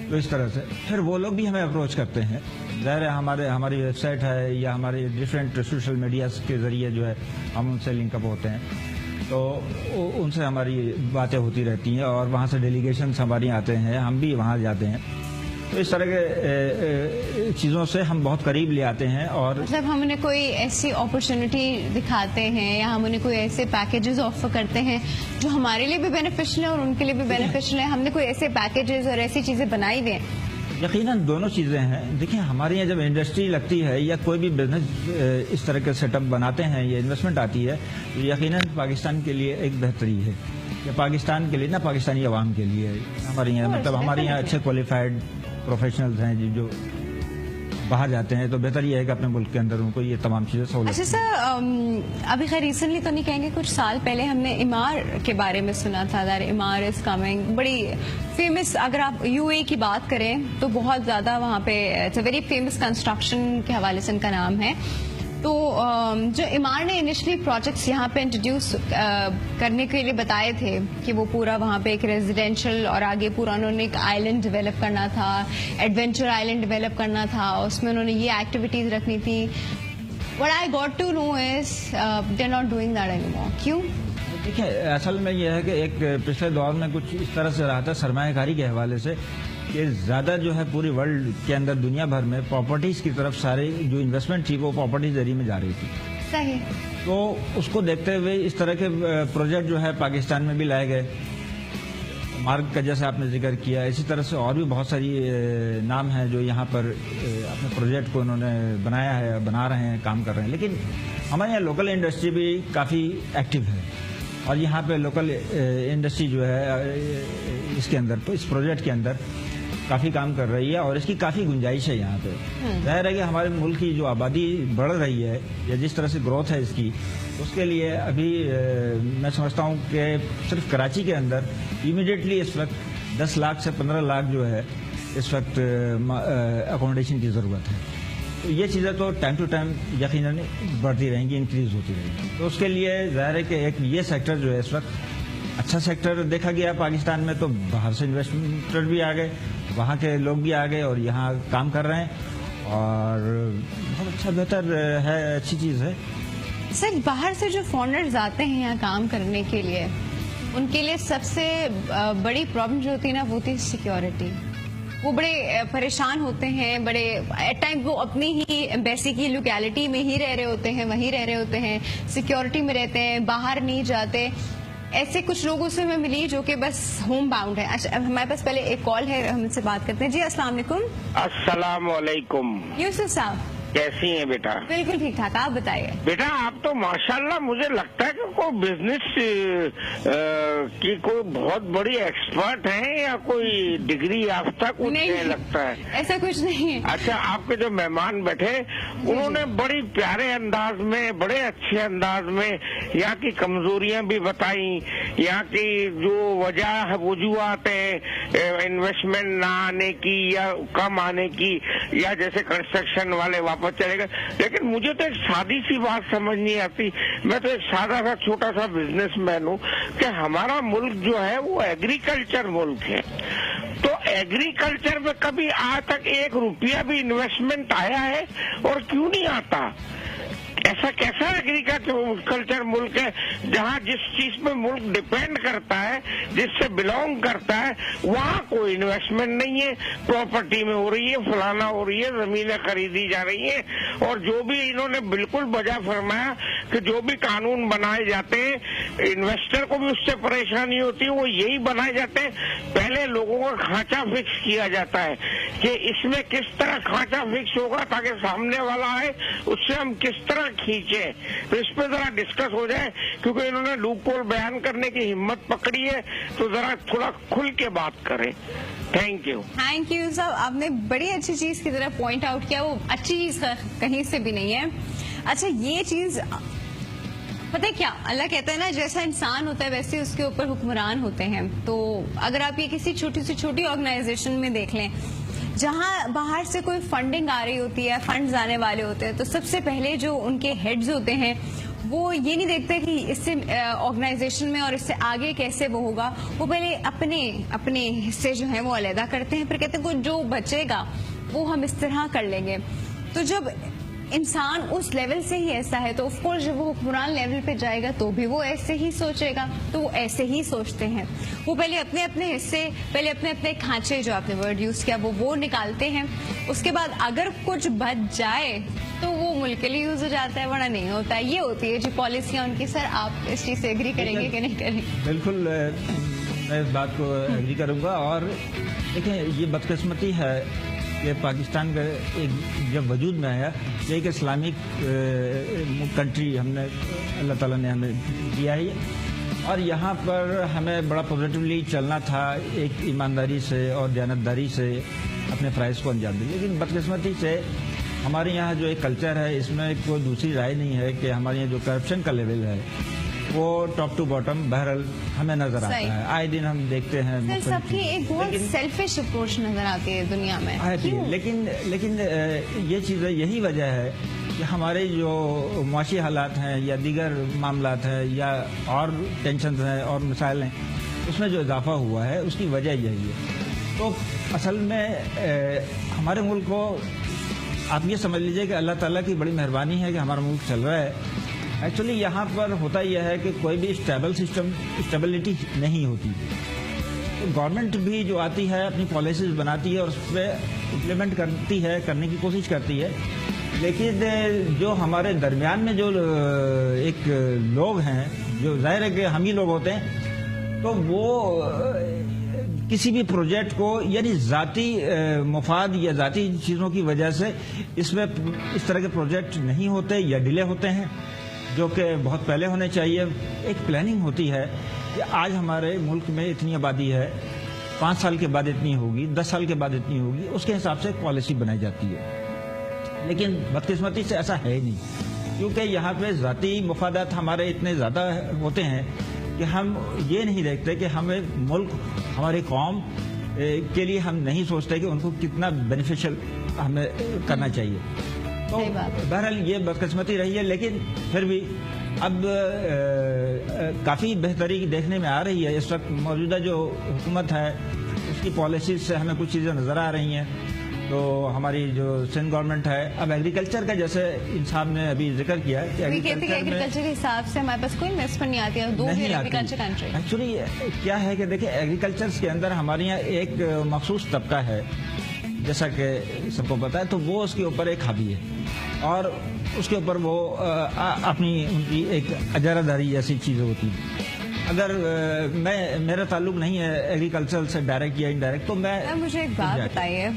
तो इस तरह से फिर वो लोग भी हमें अप्रोच करते हैं। ज़ाहिर है हमारी वेबसाइट है या हमारे डिफरेंट सोशल मीडिया के ज़रिए जो है हम उनसे लिंकअप होते हैं, तो उनसे हमारी बातें होती रहती हैं और वहाँ से डेलीगेशंस हमारी आते हैं, हम भी वहाँ जाते हैं। तो इस तरह के चीज़ों से हम बहुत करीब ले आते हैं। और मतलब हम उन्हें कोई ऐसी अपॉर्चुनिटी दिखाते हैं या हम उन्हें कोई ऐसे पैकेजेस ऑफर करते हैं जो हमारे लिए भी बेनिफिशियल है और उनके लिए भी बेनिफिशियल है। हमने कोई ऐसे पैकेजेस और ऐसी चीजें बनाई हुई हैं। यकीनन दोनों चीज़ें हैं। देखिए, हमारे यहाँ जब इंडस्ट्री लगती है या कोई भी बिजनेस इस तरह के सेटअप बनाते हैं या इन्वेस्टमेंट आती है, तो यकीनन पाकिस्तान के लिए एक बेहतरी है, या पाकिस्तान के लिए ना, पाकिस्तानी अवाम के लिए। हमारे यहाँ मतलब हमारे यहाँ अच्छे क्वालिफाइड प्रोफेशनल्स हैं जो बाहर जाते हैं, तो बेहतर ये है कि अपने मुल्क के अंदर उनको ये तमाम चीज़ें सहूलत। अच्छा सर, अभी खैर रिसेंटली तो नहीं कहेंगे, कुछ साल पहले हमने इमार के बारे में सुना था। दैट इमार इज कमिंग, बड़ी फेमस। अगर आप यूएई की बात करें तो बहुत ज्यादा वहाँ पे it's a very famous construction के हवाले से इनका नाम है। तो जो इमार ने इनिशियली प्रोजेक्ट्स यहाँ पे इंट्रोड्यूस करने के लिए बताए थे कि वो पूरा वहाँ पे एक रेजिडेंशियल और आगे पूरा उन्होंने एक आइलैंड डेवलप करना था, एडवेंचर आइलैंड डेवलप करना था, उसमें उन्होंने ये एक्टिविटीज रखनी थी। What I got to know is they are not doing that anymore. क्यों? देखिए, असल में यह है कि एक पिछले दौर में कुछ इस तरह से रहा था सरमायाकारी के हवाले से कि ज़्यादा जो है पूरी वर्ल्ड के अंदर दुनिया भर में प्रॉपर्टीज़ की तरफ सारे जो इन्वेस्टमेंट थी वो प्रॉपर्टीज एरिया में जा रही थी। सही। तो उसको देखते हुए इस तरह के प्रोजेक्ट जो है पाकिस्तान में भी लाए गए। मार्ग का जैसे आपने जिक्र किया, इसी तरह से और भी बहुत सारी नाम हैं जो यहाँ पर अपने प्रोजेक्ट को उन्होंने बनाया है, बना रहे हैं, काम कर रहे हैं। लेकिन हमारे यहाँ लोकल इंडस्ट्री भी काफ़ी एक्टिव है और यहाँ पे लोकल इंडस्ट्री जो है इसके अंदर, इस प्रोजेक्ट के अंदर काफ़ी काम कर रही है और इसकी काफ़ी गुंजाइश है यहाँ पे। जाहिर है कि हमारे मुल्क की जो आबादी बढ़ रही है या जिस तरह से ग्रोथ है इसकी, उसके लिए अभी मैं समझता हूँ कि सिर्फ कराची के अंदर इमीडिएटली इस वक्त 10 लाख से 15 लाख जो है इस वक्त अकोमोडेशन की ज़रूरत है। तो ये चीज़ें तो टाइम टू टाइम यकीनन बढ़ती रहेंगी, इंक्रीज होती रहेंगी। तो उसके लिए जाहिर है कि एक ये सेक्टर जो है इस वक्त अच्छा सेक्टर देखा गया पाकिस्तान में, तो बाहर से इन्वेस्टमेंट भी आ गए, वहाँ के लोग भी आ गए और यहाँ काम कर रहे हैं और बहुत अच्छा बेहतर है, अच्छी चीज़ है। सर, बाहर से जो फॉरेनर्स आते हैं यहाँ काम करने के लिए, उनके लिए सबसे बड़ी प्रॉब्लम जो होती है ना वो होती है सिक्योरिटी। वो बड़े परेशान होते हैं, बड़े एट टाइम वो अपनी ही एम्बेसी की लोकेलिटी में ही रह रहे होते हैं, वहीं रह रहे होते हैं, सिक्योरिटी में रहते हैं, बाहर नहीं जाते। ऐसे कुछ लोगों से मैं मिली जो कि बस होम बाउंड है। अच्छा, हमारे पास पहले एक कॉल है, हम इनसे बात करते हैं। जी अस्सलाम वालेकुम। अस्सलाम वालेकुम। यूसुफ साहब कैसी हैं बेटा? बिल्कुल ठीक ठाक, आप बताइए। बेटा आप तो माशाल्लाह, मुझे लगता है कि कोई बिजनेस की कोई बहुत बड़ी एक्सपर्ट हैं या कोई डिग्री याफ्ता, कुछ नहीं लगता है। ऐसा कुछ नहीं है। अच्छा, आपके जो मेहमान बैठे उन्होंने बड़ी प्यारे अंदाज में, बड़े अच्छे अंदाज में यहाँ की कमजोरियां भी बताई, यहाँ की जो वजह वजूहत है इन्वेस्टमेंट ना आने की या कम आने की, या जैसे कंस्ट्रक्शन वाले वापस चलेगा। लेकिन मुझे तो एक सादी सी बात समझ नहीं आती। मैं तो एक सादा सा छोटा सा बिजनेसमैन हूँ कि हमारा मुल्क जो है वो एग्रीकल्चर मुल्क है, तो एग्रीकल्चर में कभी आज तक 1 रुपया भी इन्वेस्टमेंट आया है और क्यों नहीं आता? ऐसा कैसा एग्रीकल्चर मुल्क है जहाँ जिस चीज पे मुल्क डिपेंड करता है, जिससे बिलोंग करता है, वहाँ कोई इन्वेस्टमेंट नहीं है। प्रॉपर्टी में हो रही है, फलाना हो रही है, जमीनें खरीदी जा रही हैं। और जो भी इन्होंने बिल्कुल बजा फरमाया कि जो भी कानून बनाए जाते हैं इन्वेस्टर को भी उससे परेशानी होती है, वो यही बनाए जाते हैं। पहले लोगों का खांचा फिक्स किया जाता है कि इसमें किस तरह खांचा फिक्स होगा ताकि सामने वाला आए उससे हम किस तरह खींचे। तो इस पे जरा डिस्कस हो जाए, क्योंकि इन्होंने लूप होल बयान करने की हिम्मत पकड़ी है, तो जरा थोड़ा खुल के बात करें। Thank you. थैंक यू साहब, आपने बड़ी अच्छी चीज की तरफ पॉइंट आउट किया। वो अच्छी चीज कहीं से भी नहीं है। अच्छा, ये चीज पता है क्या, अल्लाह कहता है ना, जैसा इंसान होता है वैसे उसके ऊपर हुक्मरान होते हैं। तो अगर आप ये किसी छोटी से छोटी ऑर्गेनाइजेशन में देख लें जहां बाहर से कोई फंडिंग आ रही होती है, फंड्स आने वाले होते हैं, तो सबसे पहले जो उनके हेड्स होते हैं वो ये नहीं देखते कि इससे ऑर्गेनाइजेशन में और इससे आगे कैसे वो होगा। वो पहले अपने हिस्से जो हैं वो अलहदा करते हैं, फिर कहते हैं जो बचेगा वो हम इस तरह कर लेंगे। तो जब इंसान उस लेवल से ही ऐसा है, तो ऑफ कोर्स जब वो हुक्मरान लेवल पे जाएगा तो भी वो ऐसे ही सोचेगा, तो वो ऐसे ही सोचते हैं। वो पहले अपने अपने हिस्से, पहले अपने अपने खांचे, जो आपने वर्ड यूज किया, वो निकालते हैं। उसके बाद अगर कुछ बच जाए तो वो मुल्क के लिए यूज हो जाता है, वरना नहीं होता है। ये होती है जी पॉलिसियां उनकी। सर, आप इस चीज से एग्री करेंगे कि नहीं करेंगे? बिल्कुल, मैं इस बात को एग्री करूंगा। और देखिए, ये बदकिस्मती है कि पाकिस्तान का एक जब वजूद में आया, एक इस्लामिक कंट्री हमने अल्लाह ताला ने हमें दिया है, और यहाँ पर हमें बड़ा पॉजिटिवली चलना था, एक ईमानदारी से और दयानतदारी से अपने फ़राइज़ को अंजाम दें। लेकिन बदकिस्मती से हमारे यहाँ जो एक कल्चर है, इसमें कोई दूसरी राय नहीं है कि हमारे यहाँ जो करप्शन का लेवल है वो टॉप टू बॉटम बहरहाल हमें नजर आता है। आए दिन हम देखते हैं सर, सबकी एक बहुत सेल्फिश अप्रोच नजर आती है दुनिया में। लेकिन ये चीज़, यही वजह है कि हमारे जो मुआशी हालात हैं या दीगर मामलात हैं या और टेंशन हैं और मसाइल हैं, उसमें जो इजाफा हुआ है उसकी वजह यही है। तो असल में हमारे मुल्क को आप ये समझ लीजिए कि अल्लाह ताला की बड़ी मेहरबानी है कि हमारा मुल्क चल रहा है। एक्चुअली यहाँ पर होता यह है कि कोई भी स्टेबिलिटी नहीं होती। तो गवर्नमेंट भी जो आती है अपनी पॉलिसीज बनाती है और उस पर इम्प्लीमेंट करती है, करने की कोशिश करती है, लेकिन जो हमारे दरमियान में जो एक लोग हैं, जो जाहिर है कि हम ही लोग होते हैं, तो वो किसी भी प्रोजेक्ट को यानी ज़ाती मुफाद या ज़ाती चीज़ों की वजह से इसमें इस तरह के प्रोजेक्ट नहीं होते या डिले होते हैं, जो कि बहुत पहले होने चाहिए। एक प्लानिंग होती है कि आज हमारे मुल्क में इतनी आबादी है, 5 साल के बाद इतनी होगी, 10 साल के बाद इतनी होगी, उसके हिसाब से पॉलिसी बनाई जाती है। लेकिन बदकिस्मती से ऐसा है ही नहीं, क्योंकि यहाँ पे ज़ाती मुफादात हमारे इतने ज़्यादा होते हैं कि हम ये नहीं देखते कि हमें मुल्क, हमारी कौम के लिए हम नहीं सोचते कि उनको कितना बेनिफिशियल हमें करना चाहिए। तो बहरहाल ये बदकिस्मती रही है, लेकिन फिर भी अब काफ़ी बेहतरी देखने में आ रही है। इस वक्त मौजूदा जो हुकूमत है उसकी पॉलिसीज से हमें कुछ चीज़ें नज़र आ रही हैं। तो हमारी जो सिंध गवर्नमेंट है, अब एग्रीकल्चर का, जैसे इन साहब ने अभी जिक्र किया कि एग्रीकल्चर के हिसाब से हमारे पास कोई इन्वेस्टमेंट नहीं आती है, एग्रीकल्चर कंट्री। एक्चुअली क्या है कि देखिए, एग्रीकल्चर के अंदर हमारे यहाँ एक मखसूस तबका है, जैसा कि सबको पता है, तो वो उसके ऊपर एक हावी है और उसके ऊपर वो अपनी उनकी एक अजारादारी जैसी चीज़ें होती हैं। अगर मेरा ताल्लुक नहीं है एग्रीकल्चर से डायरेक्ट या इनडायरेक्ट, तो मुझे एक बात बताइए,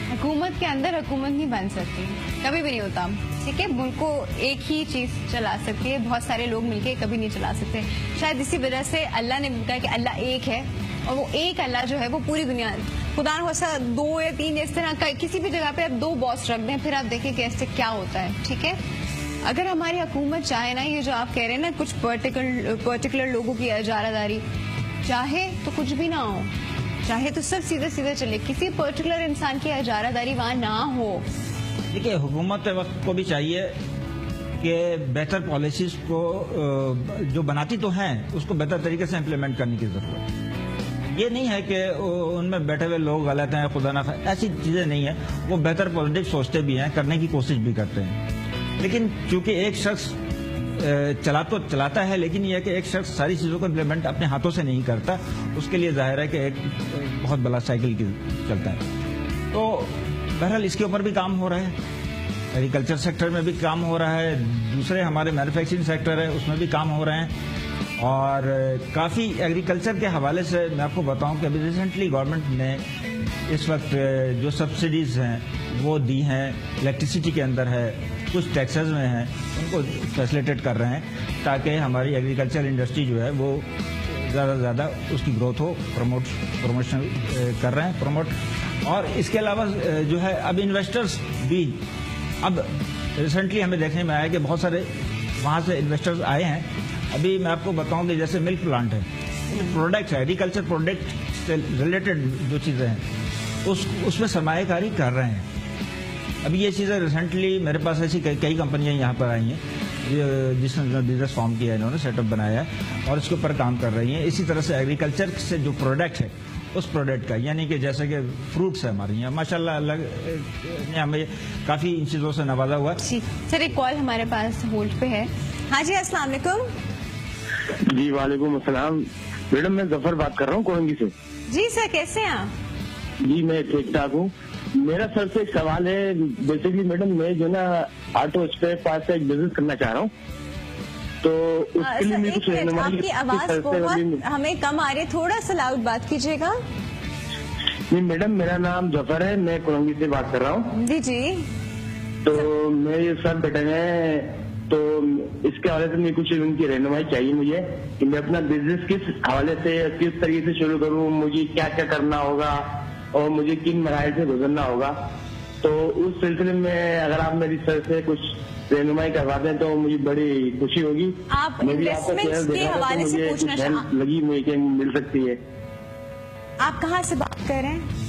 हुकूमत के अंदर हुकूमत नहीं बन सकती, कभी भी नहीं होता, ठीक है? मुल्क को एक ही चीज चला सकती है, बहुत सारे लोग मिलके कभी नहीं चला सकते। शायद इसी वजह से अल्लाह ने कहा कि अल्लाह एक है, और वो एक अल्लाह जो है वो पूरी दुनिया, खुदा न खास्ता 2 या 3 इस तरह किसी भी जगह पे आप 2 बॉस रख दें, फिर आप देखिए कि ऐसे क्या होता है, ठीक है? अगर हमारी हुकूमत चाहे ना, ये जो आप कह रहे हैं ना, कुछ पर्टिकुलर लोगों की इजारादारी, चाहे तो कुछ भी ना हो, चाहे तो सब सीधे सीधे चले, किसी पर्टिकुलर इंसान की इजारादारी वहाँ ना हो। देखिए, हुकूमत वक्त को भी चाहिए कि बेहतर पॉलिसीज को जो बनाती तो हैं उसको बेहतर तरीके से इम्प्लीमेंट करने की जरूरत है। ये नहीं है कि उनमें बैठे हुए लोग गलत हैं, खुदा ना खाए, ऐसी चीज़ें नहीं है। वो बेहतर पॉलिटिक्स सोचते भी हैं, करने की कोशिश भी करते हैं, लेकिन चूंकि एक शख्स चलाता है, लेकिन यह कि एक शख्स सारी चीज़ों को इम्प्लीमेंट अपने हाथों से नहीं करता, उसके लिए जाहिर है कि एक बहुत बड़ा साइकिल चलता है। तो बहरहाल इसके ऊपर भी काम हो रहा है, एग्रीकल्चर सेक्टर में भी काम हो रहा है, दूसरे हमारे मैन्युफैक्चरिंग सेक्टर है उसमें भी काम हो रहे हैं, और काफ़ी एग्रीकल्चर के हवाले से मैं आपको बताऊं कि अभी रिसेंटली गवर्नमेंट ने इस वक्त जो सब्सिडीज़ हैं वो दी हैं, इलेक्ट्रिसिटी के अंदर है, कुछ टैक्सेस में हैं, उनको फैसिलिटेट कर रहे हैं ताकि हमारी एग्रीकल्चर इंडस्ट्री जो है वो ज़्यादा से ज़्यादा उसकी ग्रोथ हो, प्रमोशन कर रहे हैं, प्रमोट। और इसके अलावा जो है अब इन्वेस्टर्स भी, अब रिसेंटली हमें देखने में आया कि बहुत सारे वहाँ से इन्वेस्टर्स आए हैं। अभी मैं आपको बताऊं कि जैसे मिल्क प्लांट है, प्रोडक्ट है, एग्रीकल्चर प्रोडक्ट से रिलेटेड जो चीज़ें हैं उसमें सरमाएकारी कर रहे हैं। अभी ये चीज़ें रिसेंटली मेरे पास ऐसी कई कंपनियां यहाँ पर आई हैं जिसने बिजनेस फॉर्म किया है, इन्होंने सेटअप बनाया है और इसके ऊपर काम कर रही हैं। इसी तरह से एग्रीकल्चर से जो प्रोडक्ट है उस प्रोडक्ट का, यानी कि जैसे कि फ्रूट्स है हमारे यहाँ माशाल्लाह ने हमें काफ़ी इन चीज़ों से नवाजा हुआ। जी सर, एक कॉल हमारे पास होल्ड पे है। हाँ जी, अस्सलाम वालेकुम। जी वालेकुम अस्सलाम। मैडम मैं जफर बात कर रहा हूँ कोरंगी से। जी सर, कैसे हैं आप? जी मैं ठीक ठाक हूँ। मेरा सर से एक सवाल है। बेसिकली मैडम मैं जो ना ऑटो स्पेयर पार्ट का एक बिजनेस करना चाह रहा हूँ, तो उसके लिए सर, मेरे एक कुछ मिनट, आपकी आवाज बहुत हमें कम आ रही है, थोड़ा सा लाउड बात कीजिएगा। नहीं मैडम, मेरा नाम जफर है, मैं कोरंगी से बात कर रहा हूँ। जी जी। तो मेरे सर बेटे हैं, तो इसके हवाले से मुझे कुछ उनकी रहनुमाई चाहिए मुझे कि मैं अपना बिजनेस किस हवाले से, किस तरीके से शुरू करूँ, मुझे क्या क्या करना होगा और मुझे किन मराहल से गुजरना होगा। तो उस सिलसिले में अगर आप मेरी सर से कुछ रहनुमाई करवा दें तो मुझे बड़ी खुशी होगी। आप मैं भी आपका इन्वेस्टमेंट्स चैनल के देखा था, तो हवाले से मुझे पूछना कुछ हेल्प लगी मुझे मिल सकती है। आप कहाँ से बात कर रहे हैं?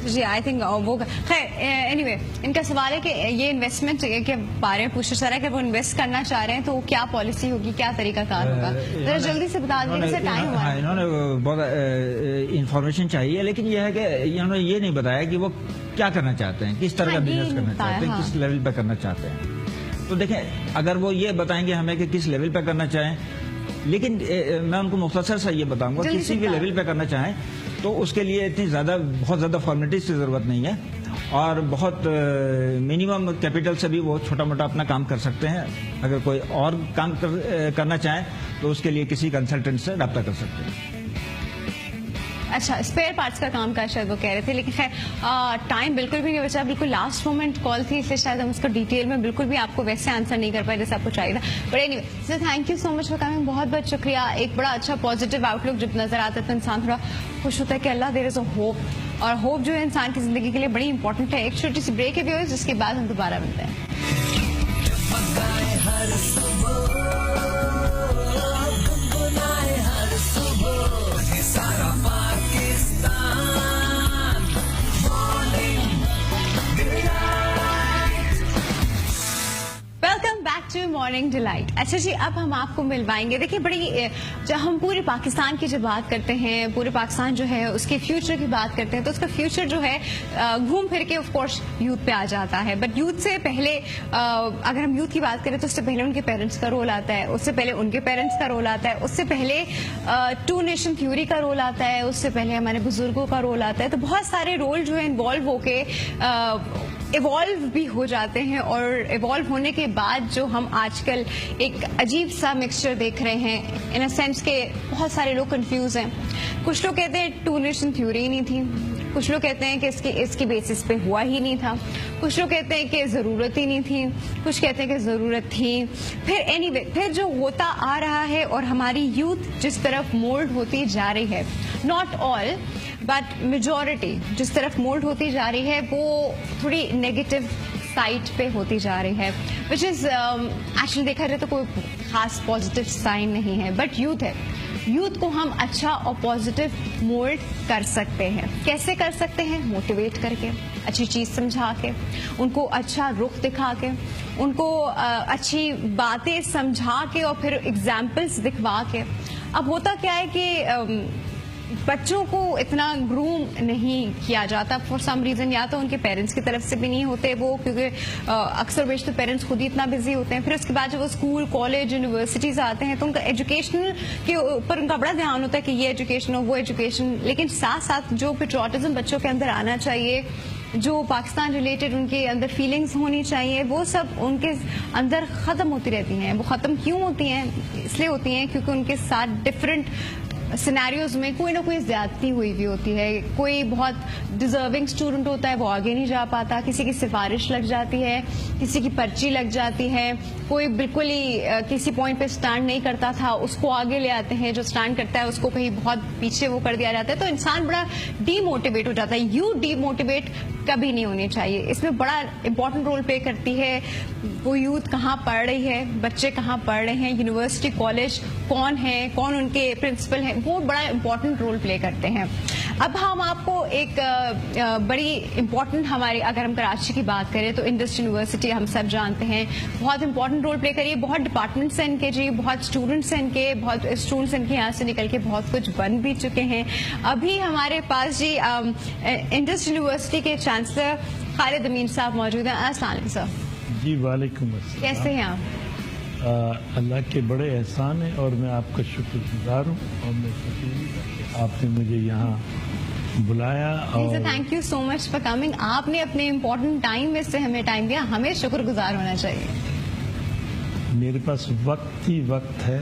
जी आई थिंक वो खैर एनीवे, इनका सवाल है कि ये इन्वेस्टमेंट के बारे में पूछना चाह रहा है कि वो इन्वेस्ट करना चाह रहे हैं तो क्या पॉलिसी होगी, क्या तरीका कार होगा, जरा जल्दी से बता दीजिए, इससे टाइम हुआ है। इन्होंने बहुत इंफॉर्मेशन चाहिए, लेकिन यह है कि इन्होंने ये नहीं बताया कि वो क्या करना चाहते हैं, किस तरह का हाँ, ये बिजनेस करना नहीं चाहते हैं, बताया, किस लेवल पे करना चाहते हैं। तो देखें, अगर वो ये बताएंगे हमें कि किस लेवल पे करना चाहें, लेकिन मैं उनको मुख्तसर सा ये बताऊंगा, जल्दी किसी से भी बता। लेवल पे करना चाहें तो उसके लिए इतनी बहुत ज्यादा फॉर्मेलिटीज की जरूरत नहीं है, और बहुत मिनिमम कैपिटल से भी वो छोटा मोटा अपना काम कर सकते हैं। अगर कोई और काम करना चाहें तो उसके लिए किसी कंसल्टेंट से रब्ता कर सकते हैं। अच्छा, स्पेयर पार्ट्स का काम का शायद वो कह रहे थे, लेकिन खैर टाइम बिल्कुल भी नहीं बचा, बिल्कुल लास्ट मोमेंट कॉल थी, इसलिए शायद हम उसको डिटेल में बिल्कुल भी आपको वैसे आंसर नहीं कर पाए जैसे आपको चाहिए था। But anyway sir, thank you so much for coming, बहुत बहुत शुक्रिया। एक बड़ा अच्छा पॉजिटिव आउटलुक जब नजर आता है तो इंसान थोड़ा खुश होता है कि अल्लाह देयर इज अ होप, और होप जो है इंसान की जिंदगी के लिए बड़ी इंपॉर्टेंट है। एक छोटी सी ब्रेक है व्यूअर्स, जिसके बाद हम दोबारा मिलते हैं। जगमगाए हर सुबह, गुनगुनाए हर सुबह, ये सारा Pakistan Morning Delight. Welcome back to Morning Delight. अच्छा जी, अब हम आपको मिलवाएंगे, देखिए बड़ी जब हम पूरे पाकिस्तान की जब बात करते हैं, पूरे पाकिस्तान जो है उसके फ्यूचर की बात करते हैं, तो उसका फ्यूचर जो है घूम फिर के ऑफ कोर्स यूथ पे आ जाता है। बट यूथ से पहले अगर हम यूथ की बात करें तो उससे पहले उनके पेरेंट्स का रोल आता है, उससे पहले उनके पेरेंट्स का रोल आता है, उससे पहले टू नेशन थ्योरी का रोल आता है, उससे पहले हमारे बुजुर्गों का रोल आता है। तो बहुत सारे रोल जो है इन्वॉल्व होके इवॉल्व भी हो जाते हैं, और इवॉल्व होने के बाद जो हम आजकल एक अजीब सा मिक्सचर देख रहे हैं, इन अ सेंस के बहुत सारे लोग कंफ्यूज हैं। कुछ लोग कहते हैं टू नेशन थ्योरी ही नहीं थी, कुछ लोग कहते हैं कि इसकी बेसिस पे हुआ ही नहीं था, कुछ लोग कहते हैं कि जरूरत ही नहीं थी, कुछ कहते हैं कि जरूरत थी। फिर एनीवे फिर जो होता आ रहा है और हमारी यूथ जिस तरफ मोल्ड होती जा रही है, नॉट ऑल बट मेजॉरिटी जिस तरफ मोल्ड होती जा रही है, वो थोड़ी नेगेटिव साइड पे होती जा रही है, विच इज एक्चुअली देखा जाए तो कोई खास पॉजिटिव साइन नहीं है, बट यूथ है। यूथ को हम अच्छा और पॉजिटिव मोल्ड कर सकते हैं। कैसे कर सकते हैं? मोटिवेट करके, अच्छी चीज समझा के, उनको अच्छा रुख दिखा के, उनको अच्छी बातें समझा के, और फिर एग्जाम्पल्स दिखवा के। अब होता क्या है कि बच्चों को इतना ग्रूम नहीं किया जाता फॉर सम रीजन, या तो उनके पेरेंट्स की तरफ से भी नहीं होते वो, क्योंकि अक्सर बेशतर पेरेंट्स खुद ही इतना बिजी होते हैं। फिर उसके बाद जब वो स्कूल, कॉलेज, यूनिवर्सिटीज आते हैं तो उनका एजुकेशनल के ऊपर उनका बड़ा ध्यान होता है कि ये एजुकेशन हो, वो एजुकेशन, लेकिन साथ साथ जो पेट्रियोटिज्म बच्चों के अंदर आना चाहिए, जो पाकिस्तान रिलेटेड उनके अंदर फीलिंग्स होनी चाहिए, वो सब उनके अंदर खत्म होती रहती हैं। वो खत्म क्यों होती हैं? इसलिए होती हैं क्योंकि उनके साथ डिफरेंट सिनेरियोज में कोई ना कोई ज्यादती हुई भी होती है। कोई बहुत डिजर्विंग स्टूडेंट होता है, वो आगे नहीं जा पाता, किसी की सिफारिश लग जाती है, किसी की पर्ची लग जाती है, कोई बिल्कुल ही किसी पॉइंट पे स्टैंड नहीं करता था, उसको आगे ले आते हैं, जो स्टैंड करता है उसको कहीं बहुत पीछे वो कर दिया जाता है, तो इंसान बड़ा डीमोटिवेट हो जाता है। यू डीमोटिवेट कभी नहीं होनी चाहिए। इसमें बड़ा इंपॉर्टेंट रोल प्ले करती है वो यूथ कहाँ पढ़ रही है, बच्चे कहाँ पढ़ रहे हैं, यूनिवर्सिटी, कॉलेज कौन है, कौन उनके प्रिंसिपल है, वो बड़ा इंपॉर्टेंट रोल प्ले करते हैं। अब हम आपको एक बड़ी इम्पोर्टेंट हमारी, अगर हम कराची की बात करें तो इंडस यूनिवर्सिटी हम सब जानते हैं बहुत इंपॉर्टेंट रोल प्ले करिए, बहुत डिपार्टमेंट्स हैं इनके जी, बहुत स्टूडेंट्स हैं इनके, बहुत स्टूडेंट्स इनके यहाँ से निकल के बहुत कुछ बन भी चुके हैं। अभी हमारे पास जी इंडस यूनिवर्सिटी के चांसलर खालिद अमीन साहब मौजूद हैं। अस्सलाम वालेकुम सर। जी वालेकुम अस्सलाम। कैसे हैं आप? अल्लाह के बड़े एहसान है और मैं आपका शुक्रगुजार हूँ और मैं शुक्रिया आपने मुझे यहाँ बुलाया और thank you so much for coming. आपने अपने इम्पोर्टेंट टाइम में से हमें टाइम दिया, हमें शुक्रगुजार होना चाहिए। मेरे पास वक्त ही वक्त है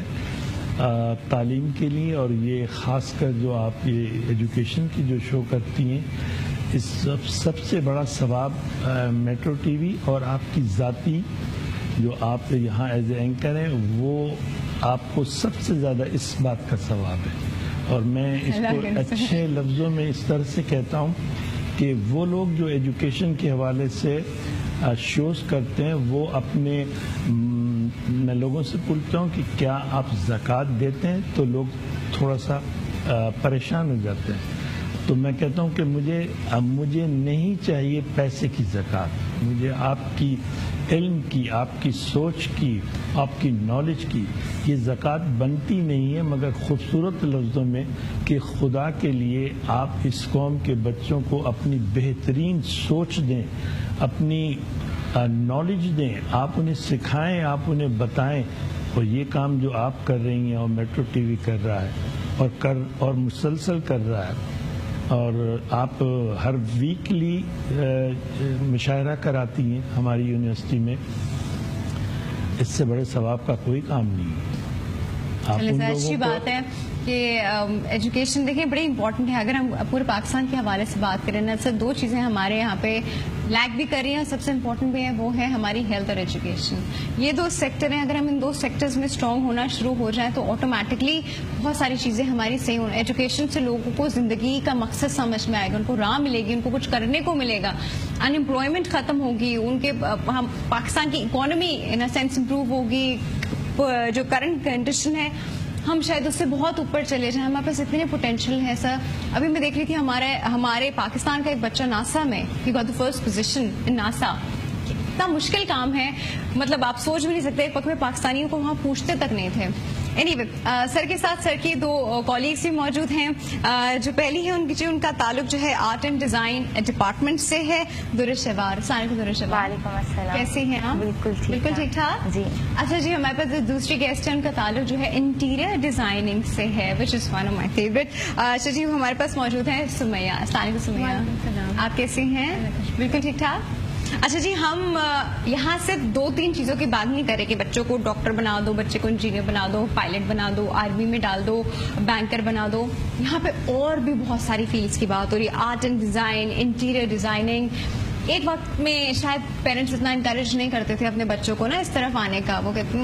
तालीम के लिए, और ये खासकर जो आप ये एजुकेशन की जो शो करती हैं, इस सबसे बड़ा सवाब मेट्रो टीवी और आपकी ज़ाती जो आप यहाँ एज ए एंकर हैं, वो आपको सबसे ज़्यादा इस बात का सवाब है। और मैं इसको अच्छे लफ्ज़ों में इस तरह से कहता हूँ कि वो लोग जो एजुकेशन के हवाले से शोज़ करते हैं, वो अपने मैं लोगों से पूछता हूँ कि क्या आप ज़कात देते हैं, तो लोग थोड़ा सा परेशान हो जाते हैं। तो मैं कहता हूँ कि मुझे नहीं चाहिए पैसे की ज़कात, मुझे आपकी इल्म की, आपकी सोच की, आपकी नॉलेज की ये ज़कात बनती नहीं है, मगर खूबसूरत लफ्ज़ों में कि खुदा के लिए आप इस कौम के बच्चों को अपनी बेहतरीन सोच दें, अपनी नॉलेज दें, आप उन्हें सिखाएं, आप उन्हें बताएं। और ये काम जो आप कर रही हैं और मेट्रो टीवी कर रहा है और मुसलसल कर रहा है, और आप हर वीकली मुशायरा कराती हैं हमारी यूनिवर्सिटी में, इससे बड़े सवाब का कोई काम नहीं है। आप उन अच्छी लोगों बात है कि एजुकेशन देखें बड़ी इंपॉर्टेंट है। अगर हम पूरे पाकिस्तान के हवाले से बात करें ना, सिर्फ 2 चीज़ें हमारे यहाँ पे लैग भी कर रही हैं, सबसे इम्पोर्टेंट भी है, वो है हमारी हेल्थ और एजुकेशन। ये 2 सेक्टर हैं, अगर हम इन 2 सेक्टर्स में स्ट्रांग होना शुरू हो जाए तो ऑटोमेटिकली बहुत सारी चीज़ें हमारी सही होना। एजुकेशन से लोगों को ज़िंदगी का मकसद समझ में आएगा, उनको राह मिलेगी, उनको कुछ करने को मिलेगा, अनएम्प्लॉयमेंट ख़त्म होगी, उनके हम पाकिस्तान की economy in a sense improve होगी, जो करंट कंडीशन है हम शायद उससे बहुत ऊपर चले जाएं। हमारे पास इतने पोटेंशियल है सर। अभी मैं देख रही थी हमारे पाकिस्तान का एक बच्चा नासा में, he got the first position in NASA. कितना मुश्किल काम है, मतलब आप सोच भी नहीं सकते, एक वक्त में पाकिस्तानियों को वहाँ पूछते तक नहीं थे। एनीवे, सर के साथ सर की 2 कॉलीग्स भी मौजूद हैं। जो पहली है उनका ताल्लुक जो है आर्ट एंड डिजाइन डिपार्टमेंट से है, दुरुश शहबार। दुरुश शहबार, वालेकुम अस्सलाम। कैसे हैं आप? बिल्कुल ठीक ठाक जी। अच्छा जी, हमारे पास दूसरी गेस्ट है, उनका ताल्लुक जो है इंटीरियर डिजाइनिंग से है, which is one of my favourite. अच्छा जी, हमारे पास मौजूद है सुमैया। अस्सलाम वालेकुम सुमैया, आप कैसे हैं? बिल्कुल ठीक ठाक। अच्छा जी, हम यहाँ से 2-3 चीज़ों की बात नहीं करें कि बच्चों को डॉक्टर बना दो, बच्चे को इंजीनियर बना दो, पायलट बना दो, आर्मी में डाल दो, बैंकर बना दो। यहाँ पे और भी बहुत सारी फील्ड्स की बात हो रही है, art and design, interior designing. एक वक्त में शायद पेरेंट्स इतना इंकरेज नहीं करते थे अपने बच्चों को ना इस तरफ आने का, वो कहते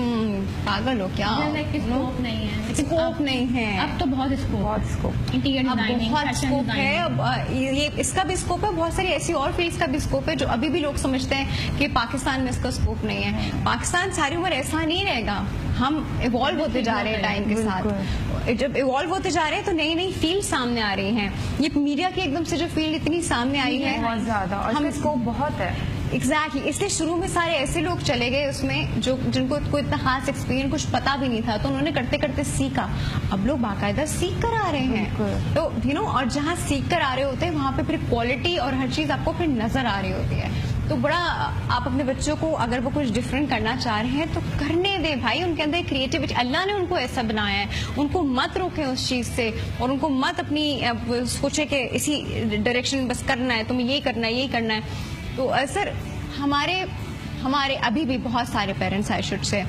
पागल हो क्या, स्कोप नहीं है, स्कोप नहीं है। अब तो बहुत स्कोप इंटीरियर अब डिजाइनिंग, बहुत फैशन स्कोप है, डिजाइनिंग। अब ये इसका भी स्कोप है, बहुत सारी ऐसी और फील्ड्स का भी स्कोप है जो अभी भी लोग समझते हैं कि पाकिस्तान में इसका स्कोप नहीं है। पाकिस्तान सारी उम्र ऐसा नहीं रहेगा, हम इवॉल्व होते जा रहे हैं टाइम के साथ। जब इवॉल्व होते जा रहे हैं तो नई नई फील्ड सामने आ रही हैं। ये मीडिया की एकदम से जो फील्ड इतनी सामने आई है, बहुत ज्यादा, और हम इसका स्कोप बहुत है। एग्जैक्टली इसलिए शुरू में सारे ऐसे लोग चले गए उसमें जिनको कोई इतना खास एक्सपीरियंस कुछ पता भी नहीं था, तो उन्होंने करते करते सीखा। अब लोग बाकायदा सीख कर आ रहे हैं, तो और जहाँ सीख कर आ रहे होते हैं वहाँ पे फिर क्वालिटी और हर चीज आपको फिर नजर आ रही होती है। तो बड़ा आप अपने बच्चों को अगर वो कुछ डिफरेंट करना चाह रहे हैं तो करने दें भाई, उनके अंदर क्रिएटिविटी, अल्लाह ने उनको ऐसा बनाया है, उनको मत रोकें उस चीज से, और उनको मत अपनी सोचे कि इसी डायरेक्शन बस करना है, तुम्हें यही करना है, यही करना है। तो सर हमारे अभी भी बहुत सारे पेरेंट्स आई शुड से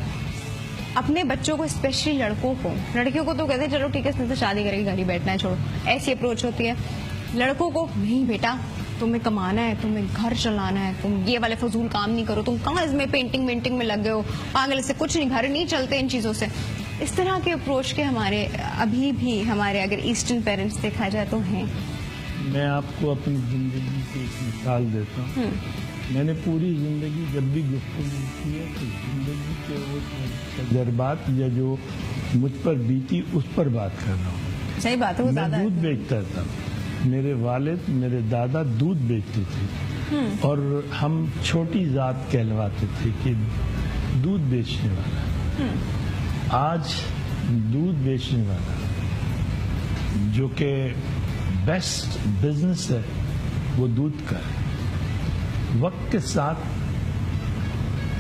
अपने बच्चों को, स्पेशली लड़कों को, लड़कियों को तो कहते हैं चलो ठीक है इसने तो शादी करेगी, घर ही बैठना है, छोड़ो, ऐसी अप्रोच होती है। लड़कों को नहीं बेटा, तुम्हें कमाना है, तुम्हें घर चलाना है, तुम ये वाले फजूल काम नहीं करो, तुम कहाँ इसमें पेंटिंग में लग गए हो, पागल से कुछ नहीं, घर नहीं चलते इन चीजों से। इस तरह के अप्रोच के हमारे अभी भी हमारे अगर ईस्टर्न पेरेंट्स देखा जाए तो हैं। मैं आपको अपनी जिंदगी की एक मिसाल देता हूँ। मैंने पूरी जिंदगी जब भी गुफ्तगू की है तो जिंदगी के वो तजर्बात या जो मुझ पर बीती उस पर बात कर रहा हूँ। सही बात है, वो मैं ज्यादा दूध बेचता था, میرے والد میرے دادا دودھ بیچتے تھے اور ہم چھوٹی ذات کہلواتے تھے کہ دودھ بیچنے والا. آج دودھ بیچنے والا جو کہ بیسٹ بزنس ہے وہ دودھ کا ہے. وقت کے ساتھ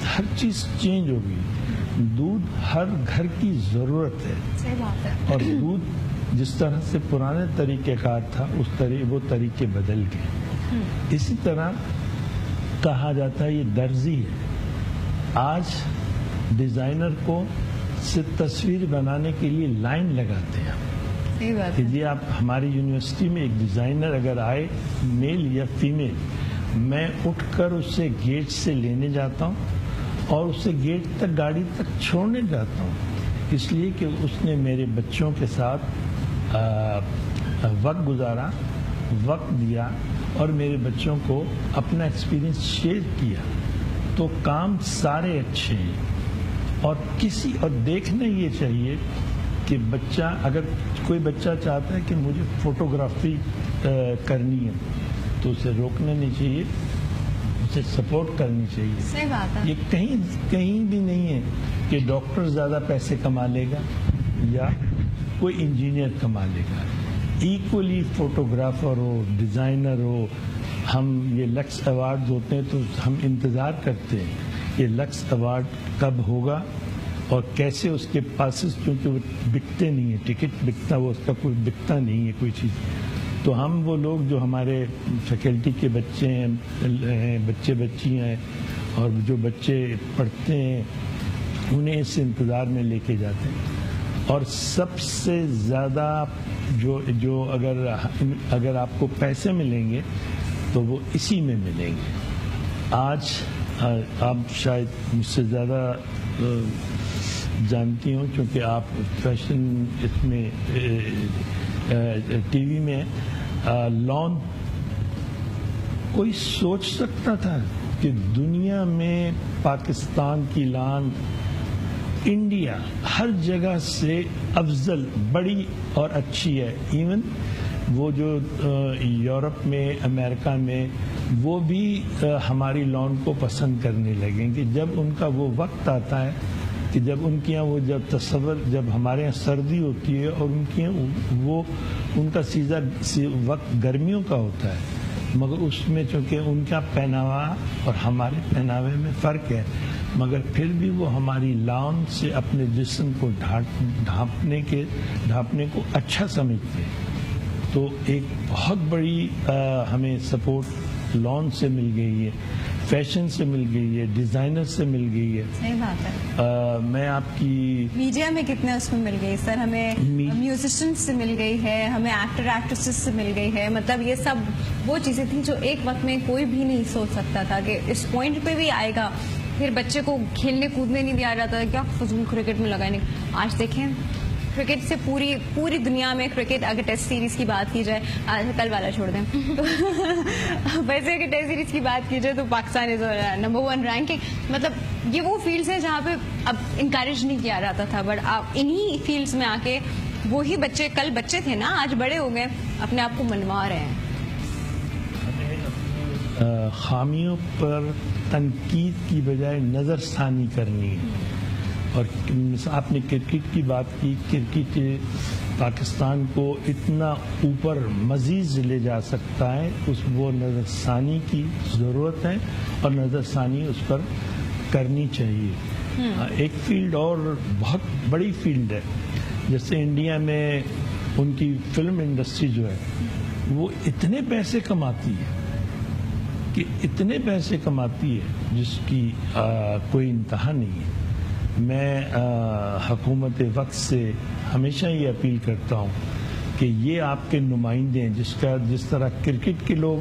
ہر چیز چینج ہو گئی. دودھ ہر گھر کی ضرورت ہے صحیح بات ہے. اور دودھ جس طرح سے پرانے طریقہ کار تھا وہ طریقے بدل گئے. اسی طرح کہا جاتا ہے یہ درزی ہے. آج ڈیزائنر کو صرف تصویر بنانے کے لیے لائن لگاتے ہیں صحیح بات کہ ہے. جی آپ ہماری یونیورسٹی میں ایک ڈیزائنر اگر آئے میل یا فیمیل, میں اٹھ کر اسے گیٹ سے لینے جاتا ہوں اور اسے گیٹ تک گاڑی تک چھوڑنے جاتا ہوں, اس لیے کہ اس نے میرے بچوں کے ساتھ وقت گزارا, وقت دیا اور میرے بچوں کو اپنا ایکسپیرینس شیئر کیا. تو کام سارے اچھے ہیں اور دیکھنا یہ چاہیے کہ بچہ, اگر کوئی بچہ چاہتا ہے کہ مجھے فوٹوگرافی کرنی ہے تو اسے روکنا نہیں چاہیے, اسے سپورٹ کرنی چاہیے. صحیح بات ہے. یہ کہیں بھی نہیں ہے کہ ڈاکٹر زیادہ پیسے کما لے گا یا کوئی انجینئر کما لے گا. ایکولی فوٹوگرافر ہو, ڈیزائنر ہو. ہم یہ لکس ایوارڈ ہوتے ہیں تو ہم انتظار کرتے ہیں کہ لکس ایوارڈ کب ہوگا اور کیسے اس کے پاسز, کیونکہ وہ بکتے نہیں ہیں, ٹکٹ بکتا وہ اس کا کوئی بکتا نہیں ہے کوئی چیز. تو ہم وہ لوگ جو ہمارے فیکلٹی کے بچے ہیں, بچے بچیاں ہیں اور جو بچے پڑھتے ہیں انہیں اس انتظار میں لے کے جاتے ہیں. اور سب سے زیادہ جو اگر آپ کو پیسے ملیں گے تو وہ اسی میں ملیں گے. آج آپ شاید مجھ سے زیادہ جانتی ہوں کیونکہ آپ فیشن اس میں ٹی وی میں لان, کوئی سوچ سکتا تھا کہ دنیا میں پاکستان کی لان انڈیا ہر جگہ سے افضل, بڑی اور اچھی ہے. ایون وہ جو یورپ میں, امریکہ میں, وہ بھی ہماری لان کو پسند کرنے لگیں گے جب ان کا وہ وقت آتا ہے کہ جب ان کے یہاں جب ہمارے یہاں سردی ہوتی ہے اور ان کے یہاں ان کا وقت گرمیوں کا ہوتا ہے, مگر اس میں چونکہ ان کا پہناوا اور ہمارے پہناوے میں فرق ہے, مگر پھر بھی وہ ہماری لان سے اپنے جسم کو ڈھانپنے کو اچھا سمجھتے ہیں. تو ایک بہت بڑی ہمیں سپورٹ لان سے مل گئی ہے, فیشن سے مل گئی ہے, ڈیزائنر سے مل گئی ہے. صحیح بات ہے. میں آپ کی میڈیا میں کتنے اس میں مل گئی سر, ہمیں میوزیشین سے مل گئی ہے, ہمیں ایکٹر ایکٹریسز سے مل گئی ہے. مطلب یہ سب وہ چیزیں تھیں جو ایک وقت میں کوئی بھی نہیں سوچ سکتا تھا کہ اس پوائنٹ پہ بھی آئے گا. پھر بچے کو کھیلنے کودنے نہیں دیا جاتا, کیا فضول کرکٹ میں لگانے. آج دیکھیں کرکٹ سے پوری دنیا میں کرکٹ, اگر ٹیسٹ سیریز کی بات کی جائے, آج کل والا چھوڑ دیں ویسے اگر ٹیسٹ سیریز کی بات کی جائے تو پاکستان از نمبر 1 رینکنگ. مطلب یہ وہ فیلڈز ہیں جہاں پہ اب انکریج نہیں کیا جاتا تھا, بٹ آپ انہی فیلڈز میں آ کے وہی بچے, کل بچے تھے نا, آج بڑے ہو گئے, اپنے آپ کو منوا رہے ہیں. خامیوں پر تنقید کی بجائے نظر ثانی کرنی ہے. اور آپ نے کرکٹ کی بات کی, کرکٹ پاکستان کو اتنا اوپر مزید لے جا سکتا ہے, وہ نظر ثانی کی ضرورت ہے اور نظر ثانی اس پر کرنی چاہیے. ایک فیلڈ اور بہت بڑی فیلڈ ہے, جیسے انڈیا میں ان کی فلم انڈسٹری جو ہے وہ اتنے پیسے کماتی ہے کہ اتنے پیسے کماتی ہے جس کی کوئی انتہا نہیں ہے. میں حکومت وقت سے ہمیشہ یہ اپیل کرتا ہوں کہ یہ آپ کے نمائندے ہیں, جس طرح کرکٹ کے لوگ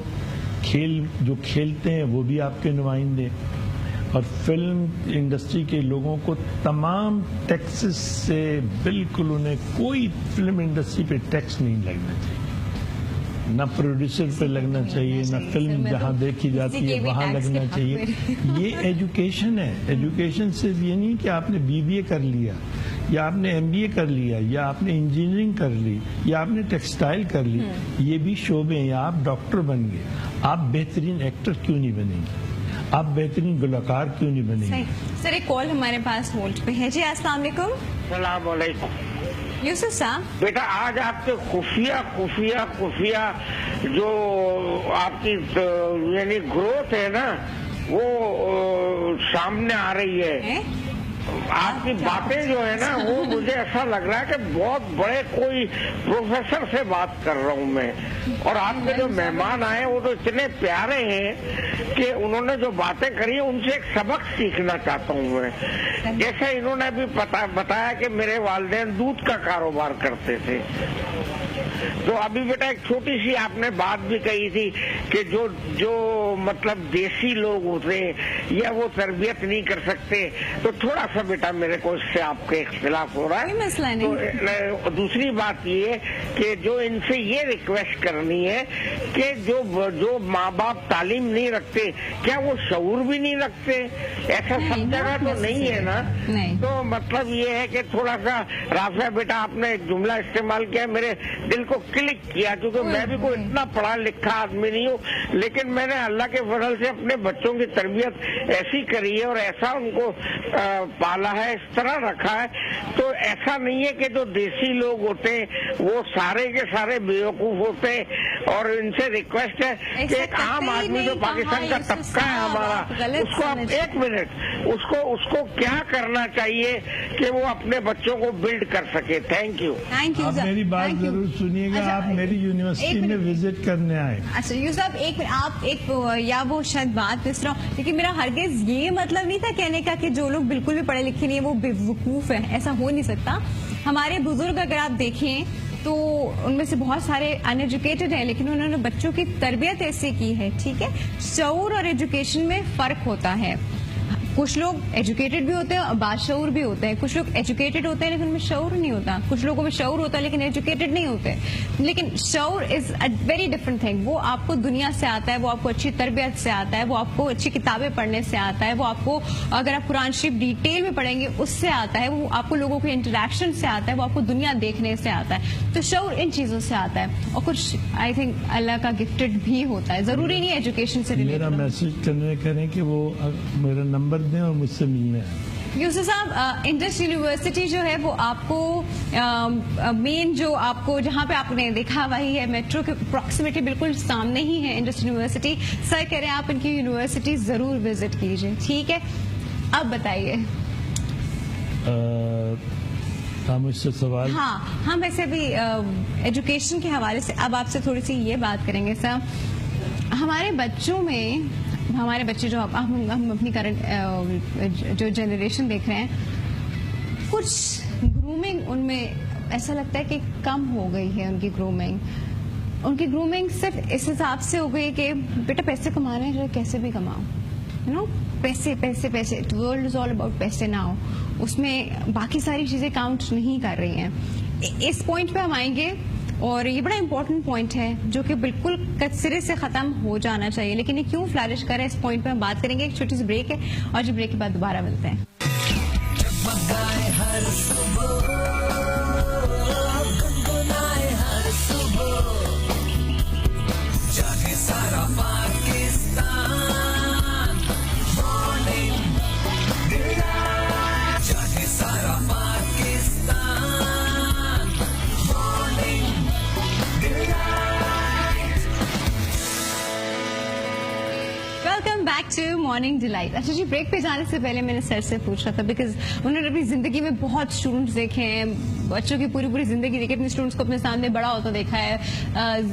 جو کھیلتے ہیں وہ بھی آپ کے نمائندے, اور فلم انڈسٹری کے لوگوں کو تمام ٹیکسز سے بالکل انہیں کوئی فلم انڈسٹری پہ ٹیکس نہیں لگنا چاہیے. نہ پروڈیوسر پہ لگنا چاہیے، نہ فلم جہاں دیکھی جاتی ہے وہاں لگنا چاہیے. یہ ایجوکیشن ہے. ایجوکیشن صرف یہ نہیں کہ آپ نے BBA کر لیا یا آپ نے MBA کر لیا یا آپ نے انجینئرنگ کر لی یا آپ نے ٹیکسٹائل کر لی. یہ بھی شعبے ہیں. یا آپ ڈاکٹر بن گئے، آپ بہترین ایکٹر کیوں نہیں بنیں گے؟ آپ بہترین گلوکار کیوں نہیں بنیں گے؟ سر ایک کال ہمارے پاس ہولڈ پہ ہے. جی السلام علیکم. السلام علیکم. یوسف صاحب، بیٹا آج آپ کے خفیہ جو آپ کی یعنی گروتھ ہے نا وہ سامنے آ رہی ہے. آپ کی باتیں جو ہے نا وہ مجھے ایسا لگ رہا ہے کہ بہت بڑے کوئی پروفیسر سے بات کر رہا ہوں میں. اور آپ کے جو مہمان آئے وہ تو اتنے پیارے ہیں کہ انہوں نے جو باتیں کری ہیں ان سے ایک سبق سیکھنا چاہتا ہوں میں. جیسے انہوں نے بھی بتایا کہ میرے والدین دودھ کا کاروبار کرتے تھے، تو ابھی بیٹا ایک چھوٹی سی آپ نے بات بھی کہی تھی کہ جو مطلب دیسی لوگ ہوتے ہیں یا وہ تربیت نہیں کر سکتے، تو تھوڑا سا بیٹا میرے کو اس سے آپ کے اختلاف ہو رہا ہے. کوئی مسئلہ نہیں. تو دوسری بات یہ کہ جو ان سے یہ ریکویسٹ کرنی ہے کہ جو ماں باپ تعلیم نہیں رکھتے کیا وہ شعور بھی نہیں رکھتے؟ ایسا سب جگہ تو نہیں ہے نا. تو مطلب یہ ہے کہ تھوڑا سا رافع بیٹا آپ نے ایک جملہ استعمال کیا میرے دل کو کلک کیا، کیونکہ میں بھی کوئی اتنا پڑھا لکھا آدمی نہیں ہوں، لیکن میں نے اللہ کے فضل سے اپنے بچوں کی تربیت ایسی کری ہے اور ایسا ان کو پالا ہے، اس طرح رکھا ہے. تو ایسا نہیں ہے کہ جو دیسی لوگ ہوتے ہیں وہ سارے کے سارے بیوقوف ہوتے ہیں. اور ان سے ریکویسٹ ہے کہ ایک عام آدمی جو پاکستان کا طبقہ ہے ہمارا، اس کو آپ ایک منٹ اس کو کیا کرنا چاہیے کہ وہ اپنے بچوں کو بلڈ کر سکے. Thank you. آپ میری بات ضرور سنیے گا. آپ میری یونیورسٹی میں وزٹ کرنے آئے. اچھا یوسف صاحب ایک آپ ایک یا وہ شاید بات پس رہا ہوں، لیکن میرا ہرگز یہ مطلب نہیں تھا کہنے کا کہ جو لوگ بالکل بھی پڑھے لکھے نہیں ہیں وہ بے وقوف ہیں. ایسا ہو نہیں سکتا. ہمارے بزرگ اگر آپ دیکھیں تو ان میں سے بہت سارے ان ایجوکیٹڈ ہیں لیکن انہوں نے بچوں کی تربیت ایسے کی ہے. ٹھیک ہے، شعور اور ایجوکیشن میں فرق ہوتا ہے. کچھ لوگ ایجوکیٹڈ بھی ہوتے ہیں اور باشعور بھی ہوتے ہیں. کچھ لوگ ایجوکیٹڈ ہوتے ہیں لیکن ان میں شعور نہیں ہوتا. کچھ لوگوں میں شعور ہوتا ہے لیکن ایجوکیٹڈ نہیں ہوتے. لیکن شعور از اے ویری ڈفرنٹ تھنگ. وہ آپ کو دنیا سے آتا ہے، وہ آپ کو اچھی تربیت سے آتا ہے، وہ آپ کو اچھی کتابیں پڑھنے سے آتا ہے، وہ آپ کو اگر آپ قرآن شریف ڈیٹیل میں پڑھیں گے اس سے آتا ہے، وہ آپ کو لوگوں کے انٹریکشن سے آتا ہے، وہ آپ کو دنیا دیکھنے سے آتا ہے. تو شعور ان چیزوں سے آتا ہے. اور کچھ آئی تھنک اللہ کا گفٹڈ بھی ہوتا ہے. ضروری نہیں ایجوکیشن سے میرا میسج کرنے کریں کہ وہ میرا نمبر دیں اور مجھ سے ملنے آئیں. یوسف صاحب انڈس یونیورسٹی جو ہے وہ آپ کو مین جو آپ کو جہاں پہ آپ نے دیکھا وہی ہے، میٹرو کے اپروکسیمیٹلی بالکل سامنے ہی ہے انڈس یونیورسٹی. سر کہہ رہے ہیں آپ ان کی یونیورسٹی ضرور وزٹ کیجیے. ٹھیک ہے، اب بتائیے. مجھ سے سوال. ہاں ہم ویسے بھی ایجوکیشن کے حوالے سے اب آپ سے تھوڑی سی یہ بات کریں گے. سر ہمارے بچوں میں ہمارے بچے جو ہم اپنی کرنٹ جو جنریشن دیکھ رہے ہیں، کچھ گرومنگ ان میں ایسا لگتا ہے کہ کم ہو گئی ہے. ان کی گرومنگ صرف اس حساب سے ہو گئی کہ بیٹا پیسے کمانے ہیں کیسے بھی کماؤ، یو نو، پیسے پیسے پیسے. ورلڈ از آل اباؤٹ پیسے ناؤ. اس میں باقی ساری چیزیں کاؤنٹ نہیں کر رہی ہیں. اس پوائنٹ پہ ہم آئیں گے اور یہ بڑا امپورٹنٹ پوائنٹ ہے جو کہ بالکل سرے سے ختم ہو جانا چاہیے. لیکن یہ کیوں فلرش کر رہا ہے اس پوائنٹ پہ ہم بات کریں گے. ایک چھوٹی سی بریک ہے اور جو بریک کے بعد دوبارہ ملتے ہیں. जगमगाए हर सुबह, गुनगुनाए हर सुबह, जागे सारा पाकिस्तान. Morning Delight, जागे सारा Pakistan. Morning Delight. Welcome back to Morning Delight. اچھا جی، بریک پہ جانے سے پہلے میں نے سر سے پوچھا تھا بیکاز انہوں نے اپنی زندگی میں بہت اسٹوڈنٹس دیکھے ہیں، بچوں کی پوری زندگی دیکھی، اپنے اسٹوڈنٹس کو اپنے سامنے بڑا ہوتا دیکھا ہے،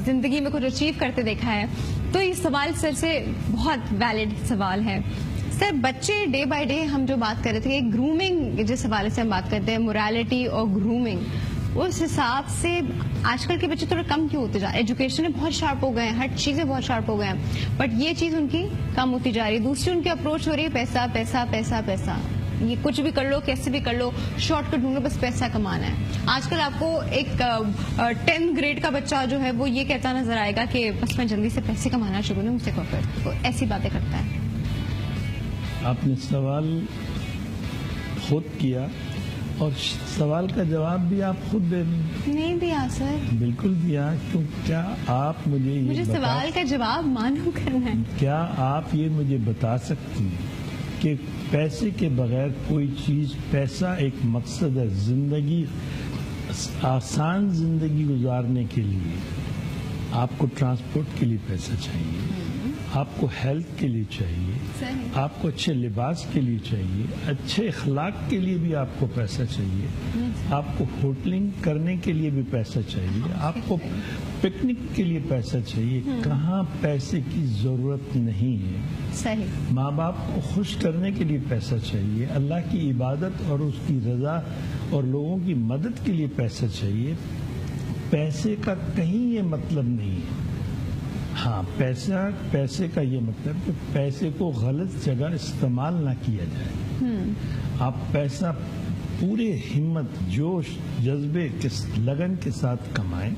زندگی میں کچھ اچیو کرتے دیکھا ہے. تو یہ سوال سر سے بہت ویلڈ سوال ہے. سر بچے ڈے بائی ڈے ہم جو بات کر رہے تھے کہ گرومنگ جس حوالے سے ہم بات کرتے ہیں، موریلٹی اور گرومنگ، اس حساب سے آج کل کے بچے تھوڑا کم کیوں ہوتے جا رہے ہیں؟ ایجوکیشن میں بہت شارپ ہو گئے ہیں، ہر چیزیں بہت شارپ ہو گئے ہیں، بٹ یہ چیز ان کی کم ہوتی جا رہی ہے. دوسری ان کی اپروچ ہو رہی ہے پیسہ پیسہ پیسہ پیسہ. ये कुछ भी कर लो, कैसे भी कर लो, शॉर्टकट ढूंढो, बस पैसा कमाना है। आजकल आपको एक 10th ग्रेड का बच्चा जो है वो ये कहता नजर आएगा कि बस मैं जल्दी से पैसे कमाना शुरू करूं, मुझसे कॉर्पोरेट, वो ऐसी बातें करता है। आपने सवाल खुद किया और सवाल का जवाब भी आप खुद दे दें। नहीं दिया सर, बिल्कुल दिया। क्यों? क्या आप मुझे सवाल का जवाब मालूम करना है। क्या आप ये मुझे बता सकती हैं कि पैसे के बगैर कोई चीज, पैसा एक मकसद है जिंदगी, आसान जिंदगी गुजारने के लिए आपको ट्रांसपोर्ट के लिए पैसा चाहिए, आपको हेल्थ के लिए चाहिए, आपको अच्छे लिबास के लिए चाहिए, अच्छे अखलाक के लिए भी आपको पैसा चाहिए, आपको होटलिंग करने के लिए भी पैसा चाहिए, आपको पिकनिक के लिए पैसा चाहिए। कहाँ पैसे की जरूरत नहीं है। सही। माँ बाप को खुश करने के लिए पैसा चाहिए, अल्लाह की इबादत और उसकी रजा और लोगों की मदद के लिए पैसा चाहिए। पैसे का कहीं ये मतलब नहीं है। हाँ, पैसे का ये मतलब कि पैसे को गलत जगह इस्तेमाल ना किया जाए। आप पैसा पूरे हिम्मत, जोश, जज्बे के लगन के साथ कमाएं।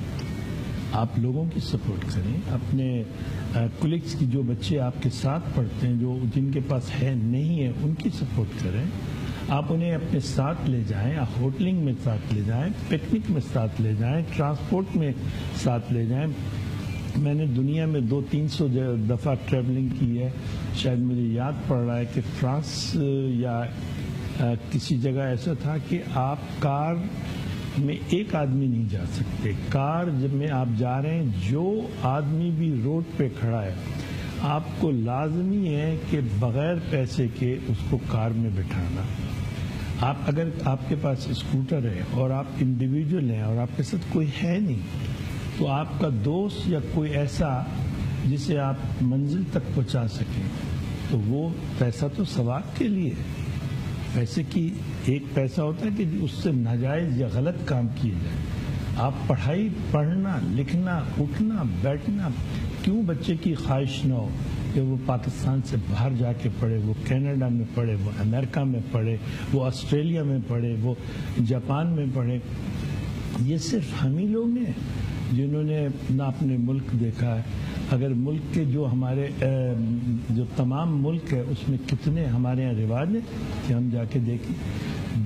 आप लोगों की सपोर्ट करें, अपने कुलिग्स की, जो बच्चे आपके साथ पढ़ते हैं, जो जिनके पास है नहीं है, उनकी सपोर्ट करें। आप उन्हें अपने साथ ले जाएं, होटलिंग में साथ ले जाएं, पिकनिक में साथ ले जाएं, ट्रांसपोर्ट में साथ ले जाएं। मैंने दुनिया में 200-300 दफ़ा ट्रैवलिंग की है। शायद मुझे याद पड़ रहा है कि फ्रांस या किसी जगह ऐसा था कि आप कार में एक आदमी नहीं जा सकते। कार जब में आप जा रहे हैं, जो आदमी भी रोड पे खड़ा है, आपको लाजमी है कि बगैर पैसे के उसको कार में बिठाना। आप अगर आपके पास स्कूटर है और आप इंडिविजुअल हैं और आपके साथ कोई है नहीं, तो आपका दोस्त या कोई ऐसा जिसे आप मंजिल तक पहुंचा सकें, तो वो पैसा तो सवाब के लिए है। पैसे की एक पैसा होता है कि उससे नाजायज या गलत काम किए जाए। आप पढ़ना, लिखना, उठना, बैठना, क्यों बच्चे की ख्वाहिश न हो कि वो पाकिस्तान से बाहर जाके पढ़े, वो कनाडा में पढ़े, वो अमेरिका में पढ़े, वो ऑस्ट्रेलिया में पढ़े, वो जापान में पढ़े। ये सिर्फ हम ही लोग हैं जिन्होंने ना अपने मुल्क देखा है। अगर मुल्क के जो हमारे जो तमाम मुल्क है उसमें कितने हमारे यहाँ रिवाज है कि हम जाके देखें।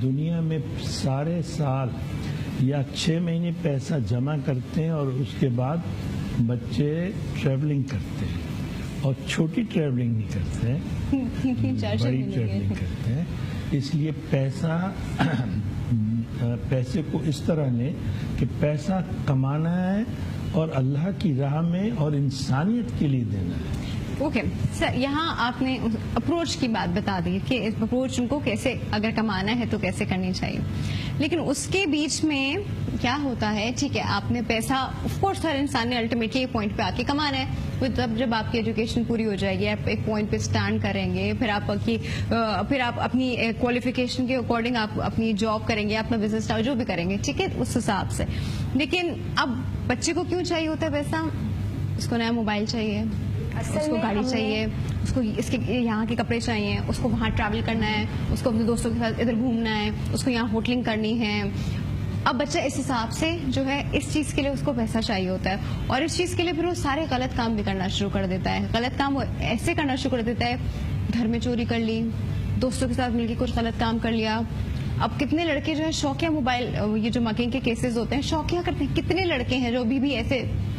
दुनिया में सारे साल या 6 महीने पैसा जमा करते हैं और उसके बाद बच्चे ट्रैवलिंग करते हैं, और छोटी ट्रैवलिंग नहीं करते हैं, बड़ी ट्रैवलिंग करते हैं। इसलिए पैसे को इस तरह लें कि पैसा कमाना है और अल्लाह की राह में और इंसानियत के लिए देना है। ओके सर, यहाँ आपने अप्रोच की बात बता दी कि इस अप्रोच उनको कैसे, अगर कमाना है तो कैसे करनी चाहिए, लेकिन उसके बीच में क्या होता है? ठीक है, आपने पैसा, ऑफ कोर्स हर इंसान ने अल्टीमेटली एक पॉइंट पे आके कमाना है। तब जब आपकी एजुकेशन पूरी हो जाएगी, आप एक पॉइंट पे स्टैंड करेंगे, फिर आप अपनी क्वालिफिकेशन के अकॉर्डिंग आप अपनी जॉब करेंगे, अपना बिजनेस स्टार्ट जो भी करेंगे, ठीक है, उस हिसाब से। लेकिन अब बच्चे को क्यों चाहिए होता है पैसा? उसको नया मोबाइल चाहिए, उसको गाड़ी चाहिए, उसको इसके यहाँ के कपड़े चाहिए, उसको वहाँ ट्रैवल करना है, उसको अपने दोस्तों के साथ इधर घूमना है, उसको यहाँ होटलिंग करनी है। अब बच्चा इस हिसाब से जो है इस चीज के लिए उसको पैसा चाहिए होता है, और इस चीज के लिए फिर वो सारे गलत काम भी करना शुरू कर देता है। गलत काम वो ऐसे करना शुरू कर देता है, घर में चोरी कर ली, दोस्तों के साथ मिलकर कुछ गलत काम कर लिया। अब कितने लड़के जो है शौकिया मोबाइल, ये जो मकिंग के केसेस होते हैं, शौकिया करते हैं। कितने लड़के हैं जो अभी भी ऐसे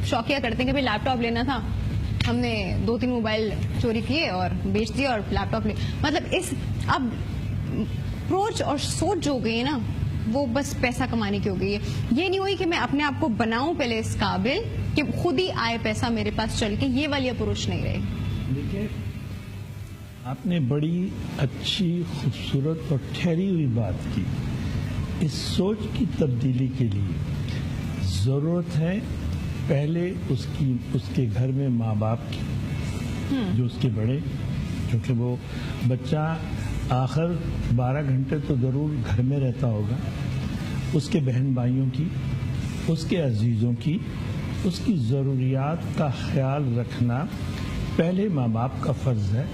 शौकिया करते हैं कि भाई लैपटॉप लेना था, हमने 2-3 मोबाइल चोरी किए और बेच दिए और लैपटॉप ले। मतलब इस अब अप्रोच और सोच जो गई है ना, वो बस पैसा कमाने की हो गई है। ये नहीं हुई कि मैं अपने आप को बनाऊं पहले इस काबिल कि खुद ही आए पैसा मेरे पास चल के, ये वाली अप्रोच नहीं रही। देखिए, आपने बड़ी अच्छी, खूबसूरत और ठहरी हुई बात की। इस सोच की तब्दीली के लिए जरूरत है पहले उसके घर में माँ बाप की, जो उसके बड़े, क्योंकि वो बच्चा आखिर 12 घंटे तो जरूर घर में रहता होगा, उसके बहन भाइयों की, उसके अजीजों की, उसकी ज़रूरियात का ख्याल रखना पहले माँ बाप का फ़र्ज़ है।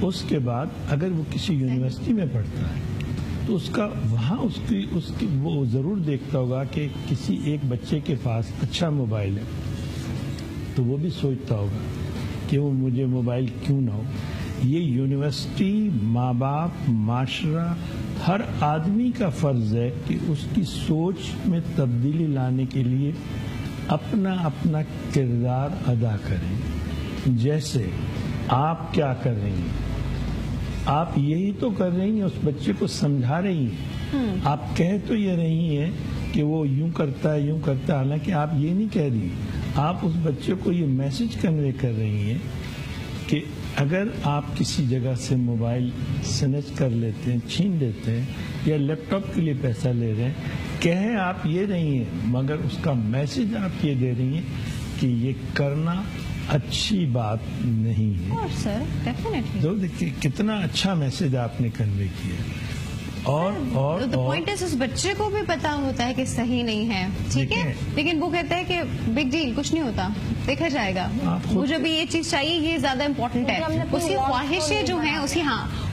उसके बाद अगर वो किसी यूनिवर्सिटी में पढ़ता है तो उसका वहाँ उसकी वो ज़रूर देखता होगा कि किसी एक बच्चे के पास अच्छा मोबाइल है, तो वो भी सोचता होगा कि वो मुझे मोबाइल क्यों ना हो। ये यूनिवर्सिटी, माँ बाप, माशरा, हर आदमी का फ़र्ज़ है कि उसकी सोच में तब्दीली लाने के लिए अपना अपना किरदार अदा करें। जैसे आप क्या कर रही हैं, आप यही तो कर रही हैं, उस बच्चे को समझा रही हैं। आप कह तो ये रही हैं कि वो यूं करता है, हालांकि आप ये नहीं कह रही, आप उस बच्चे को ये मैसेज कन्वे कर रही हैं कि अगर आप किसी जगह से मोबाइल स्नैच कर लेते हैं, छीन लेते हैं, या लैपटॉप के लिए पैसा ले रहे हैं, कहें आप ये रही हैं, मगर उसका मैसेज आप ये दे रही हैं कि ये करना अच्छी बात नहीं है। और सर डेफिनेटली तो देखिए कितना अच्छा मैसेज आपने कन्वे किया। और द पॉइंट इज उस बच्चे को भी पता होता है कि सही नहीं है, ठीक है, लेकिन वो कहता है कि बिग डील, कुछ नहीं होता, देखा जाएगा, मुझे भी ये चीज चाहिए, ये ज्यादा इम्पोर्टेंट है। उसकी ख्वाहिशें जो हैं,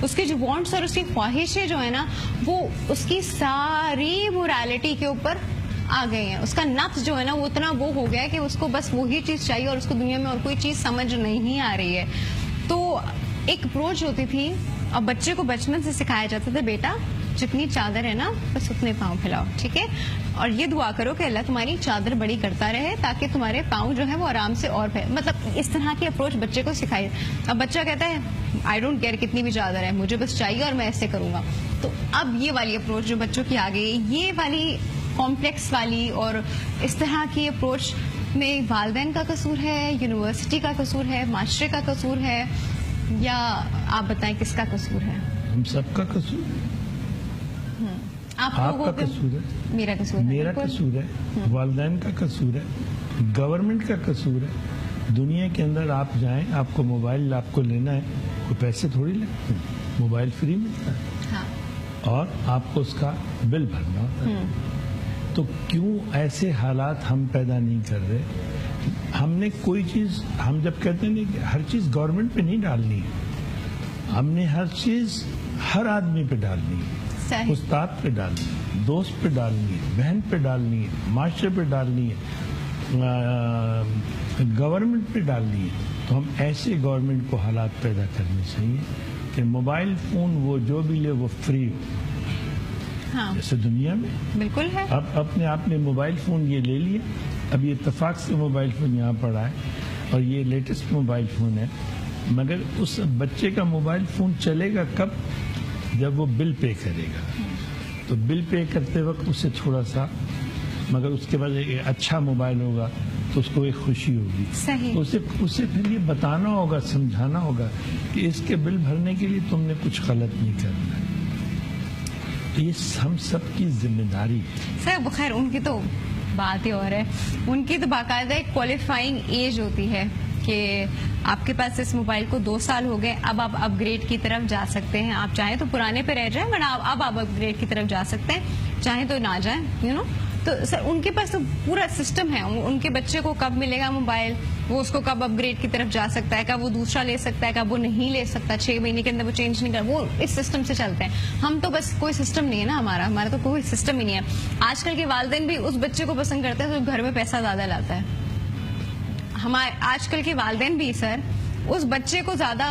उसके जो वांट्स और उसकी ख्वाहिशें जो है ना, वो उसकी सारी मोरालिटी के ऊपर आ गए हैं। उसका नफ्स जो है ना वो इतना वो हो गया है कि उसको बस वही चीज चाहिए और उसको दुनिया में और कोई चीज समझ नहीं आ रही है। तो एक अप्रोच होती थी और बच्चे को बचपन से सिखाया जाता था, बेटा जितनी चादर है ना बस उतने पाँव फैलाओ, ठीक है, और ये दुआ करो कि अल्लाह तुम्हारी चादर बड़ी करता रहे ताकि तुम्हारे पाँव जो है वो आराम से और मतलब इस तरह की अप्रोच बच्चे को सिखाई। अब बच्चा कहता है आई डोंट केयर कितनी भी चादर है, मुझे बस चाहिए और मैं ऐसे करूंगा। तो अब ये वाली अप्रोच जो बच्चों की आ गई, ये वाली कॉम्प्लेक्स वाली और इस तरह की अप्रोच में वालिदैन का कसूर है, यूनिवर्सिटी का कसूर है, माशरे का कसूर है, या आप बताएं किसका कसूर है? हम सबका कसूर, आपका कसूर है, मेरा कसूर है, मेरा कसूर है, वालिदैन का कसूर है, गवर्नमेंट का कसूर है। दुनिया के अंदर आप जाएं, आपको मोबाइल आपको लेना है, कोई पैसे थोड़ी लगते हैं, मोबाइल फ्री मिलता है। हाँ। और आपको उसका बिल भरना होता है। तो क्यों ऐसे हालात हम पैदा नहीं कर रहे? हमने कोई चीज, हम जब कहते हैं कि हर चीज गवर्नमेंट पे नहीं डालनी है, हमने हर चीज हर आदमी पे डालनी है, उस्ताद पे डालनी है, दोस्त पे डालनी है, बहन पे डालनी है, माशरे पे डालनी है, गवर्नमेंट पे डालनी है। तो हम ऐसे गवर्नमेंट को हालात पैदा करने चाहिए कि मोबाइल फोन वो जो भी ले वो फ्री हो। हाँ। जैसे दुनिया में बिल्कुल है। अब अपने आपने मोबाइल फोन ये ले लिया, अब ये इत्तेफाक से मोबाइल फोन यहाँ पड़ा है और ये लेटेस्ट मोबाइल फोन है, मगर उस बच्चे का मोबाइल फोन चलेगा कब? जब वो बिल पे करेगा। तो बिल पे करते वक्त उसे थोड़ा सा, मगर उसके बाद एक अच्छा मोबाइल होगा तो उसको एक खुशी होगी। सही। तो उसे फिर ये बताना होगा, समझाना होगा कि इसके बिल भरने के लिए तुमने कुछ गलत नहीं करना है। ये हम सब की जिम्मेदारी है। सर खैर उनकी तो बात ही और है, उनकी तो बाकायदा एक क्वालिफाइंग एज होती है कि आपके पास इस मोबाइल को 2 साल हो गए, अब आप अपग्रेड की तरफ जा सकते हैं। आप चाहें तो पुराने पे रह जाएं, वरना अब आप अपग्रेड की तरफ जा सकते हैं, चाहें तो ना जाएं, यू नो। तो सर उनके पास तो पूरा सिस्टम है, उनके बच्चे को कब मिलेगा मोबाइल, वो उसको कब अपग्रेड की तरफ जा सकता है, कब वो दूसरा ले सकता है, कब वो नहीं ले सकता, 6 महीने के अंदर वो चेंज नहीं कर, वो इस सिस्टम से चलते हैं। हम तो बस कोई सिस्टम नहीं है ना, हमारा तो कोई सिस्टम ही नहीं है। आजकल के वालिदैन भी उस बच्चे को पसंद करते हैं जो घर में पैसा ज्यादा लाता है। हमारे आजकल के वालिदैन भी सर उस बच्चे को ज्यादा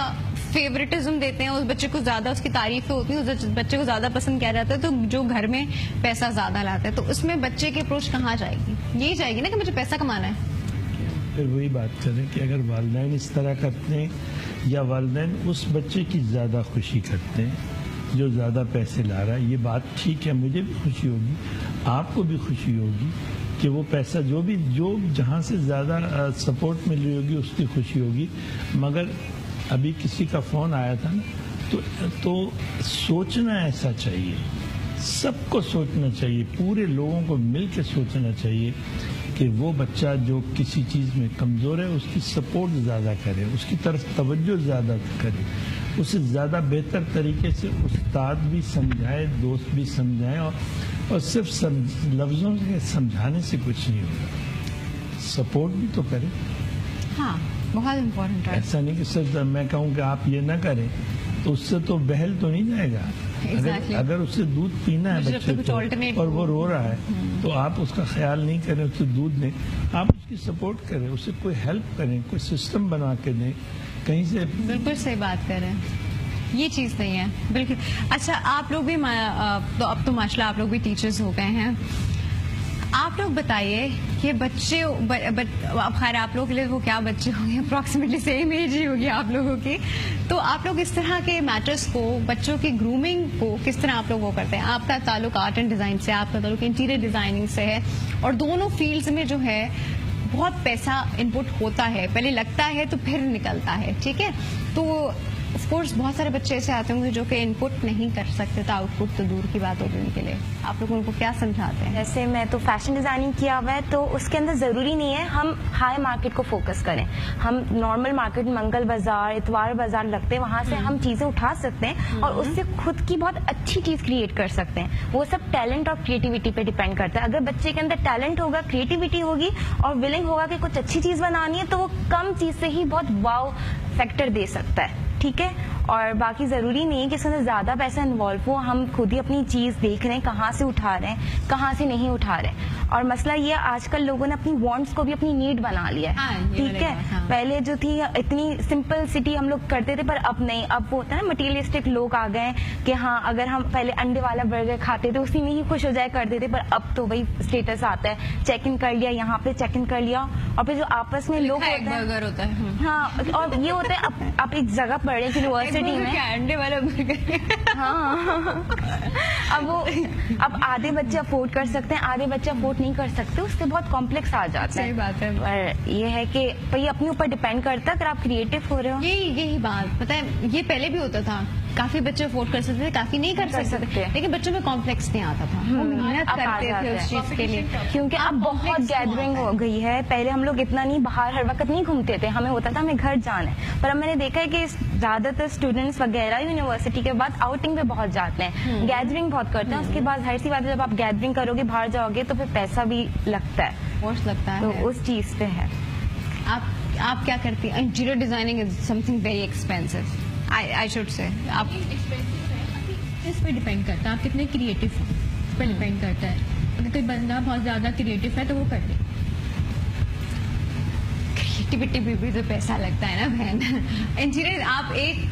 फेवरेटिज्म देते हैं, उस बच्चे को ज्यादा उसकी तारीफें होती हैं, उस बच्चे को ज्यादा पसंद किया जाता है, तो जो घर में पैसा ज्यादा लाता है। तो उसमें बच्चे की अप्रोच कहाँ जाएगी? यही जाएगी ना कि मुझे पैसा कमाना है। फिर वही बात करें कि अगर वालिदैन इस तरह करते हैं या वालिदैन उस बच्चे की ज्यादा खुशी करते हैं जो ज्यादा पैसे ला रहा है, ये बात ठीक है, मुझे भी खुशी होगी, आपको भी खुशी होगी कि वो पैसा जो जहाँ से ज्यादा सपोर्ट मिल रही होगी उसकी खुशी होगी। मगर अभी किसी का फोन आया था ना, तो सोचना ऐसा चाहिए, सबको सोचना चाहिए, पूरे लोगों को मिलकर सोचना चाहिए कि वो बच्चा जो किसी चीज में कमजोर है उसकी सपोर्ट ज्यादा करे, उसकी तरफ तवज्जो ज्यादा करे, उसे ज्यादा बेहतर तरीके से उस्ताद भी समझाए, दोस्त भी समझाए, और सिर्फ लफ्जों से समझाने से कुछ नहीं होगा, सपोर्ट भी तो करे। हाँ बहुत इम्पोर्टेंट है. ऐसा नहीं कि सिर्फ मैं कहूँ कि आप ये ना करें तो उससे तो बहल तो नहीं जाएगा. Exactly. अगर उससे दूध पीना है मुझे बच्चे तो कुछ को alternate और वो रो रहा है तो आप उसका ख्याल नहीं करें, उससे दूध दें, आप उसकी सपोर्ट करें, उसे कोई हेल्प करें, कोई सिस्टम बना के दें कहीं से. बिल्कुल सही बात कर रहे हैं. ये चीज़ नहीं है बिल्कुल. अच्छा, आप लोग भी तो अब तो माशाल्लाह आप लोग भी टीचर्स हो गए हैं. आप लोग बताइए कि बच्चे अब खैर आप लोगों के लिए वो क्या बच्चे होंगे, अप्रॉक्सीमेटली सेम एज ही होगी आप लोगों की. तो आप लोग इस तरह के मैटर्स को, बच्चों की ग्रूमिंग को किस तरह आप लोग वो करते हैं? आपका ताल्लुक आर्ट एंड डिज़ाइन से, आपका ताल्लुक इंटीरियर डिज़ाइनिंग से है और दोनों फील्ड्स में जो है बहुत पैसा इनपुट होता है. पहले लगता है तो फिर निकलता है. ठीक है, तो ऑफ कोर्स बहुत सारे बच्चे ऐसे आते होंगे जो कि इनपुट नहीं कर सकते, तो आउटपुट तो दूर की बात होगी उनके लिए. आप लोग उनको क्या समझाते हैं? जैसे मैं तो फैशन डिजाइनिंग किया हुआ है, तो उसके अंदर जरूरी नहीं है हम हाई मार्केट को फोकस करें. हम नॉर्मल मार्केट, मंगल बाजार, इतवार बाजार लगते हैं, वहां से हम चीजें उठा सकते हैं और उससे खुद की बहुत अच्छी चीज क्रिएट कर सकते हैं. वो सब टैलेंट और क्रिएटिविटी पे डिपेंड करता है. अगर बच्चे के अंदर टैलेंट होगा, क्रिएटिविटी होगी और विलिंग होगा कि कुछ अच्छी चीज बनानी है, तो वो कम चीज से ही बहुत वाव फैक्टर दे सकता है. ठीक है, और बाकी जरूरी नहीं है कि इसमें ज्यादा पैसा इन्वॉल्व हो. हम खुद ही अपनी चीज देख रहे हैं, कहाँ से उठा रहे हैं, कहाँ से नहीं उठा रहे हैं. और मसला ये, आजकल लोगों ने अपनी वांट्स को भी अपनी नीड बना लिया है. हाँ, ये ठीक वाली है, बात, हाँ. पहले जो थी इतनी सिंपल सिटी हम लोग करते थे, पर अब नहीं. अब वो होता है ना, मटीरियलिस्टिक लोग आ गए कि हाँ, अगर हम पहले अंडे वाला बर्गर खाते थे उसी में ही खुश हो जाया करते थे, पर अब तो वही स्टेटस आता है, चेक इन कर लिया, यहाँ पे चेक इन कर लिया. और फिर जो आपस में लोग होते हैं, बर्गर होता है. हाँ, और ये होता है आप एक जगह पढ़े यूनिवर्सिटी में, अंडे वाला बर्गर. हाँ. अब आधे बच्चे अफोर्ड कर सकते हैं, आधे बच्चे अफोर्ड नहीं कर सकते, उससे बहुत कॉम्प्लेक्स आ जाता है. सही बात है. पर ये है कि ये अपने ऊपर डिपेंड करता है. अगर आप क्रिएटिव हो रहे हो, यही बात पता है, ये पहले भी होता था. काफी बच्चे अफोर्ड कर सकते थे, काफी नहीं कर सकते थे, लेकिन बच्चों में कॉम्प्लेक्स नहीं आता था. वो मेहनत अब आ करते जाता थे उस है. चीज के लिए. क्योंकि अब बहुत गैदरिंग हो गई है. पहले हम लोग इतना नहीं बाहर हर वक्त नहीं घूमते थे, हमें होता था हमें घर जाना है. पर अब मैंने देखा है कि ज्यादातर स्टूडेंट्स वगैरह यूनिवर्सिटी के बाद आउटिंग पे बहुत जाते हैं, गैदरिंग बहुत करते हैं. उसके बाद हर सी बात है, जब आप गैदरिंग करोगे, बाहर जाओगे, तो फिर पैसा भी लगता है. कोर्स लगता है. तो उस चीज पे है. आप क्या करती हैं? Interior designing is something very expensive, I should say. आप इस पे डिपेंड करता है आप कितने क्रिएटिव हो, इस पे डिपेंड करता है. अगर कोई बंदा बहुत ज्यादा क्रिएटिव है तो वो कर ले. क्रिएटिविटी भी तो पैसा लगता है ना बहन. इंटीरियर आप एक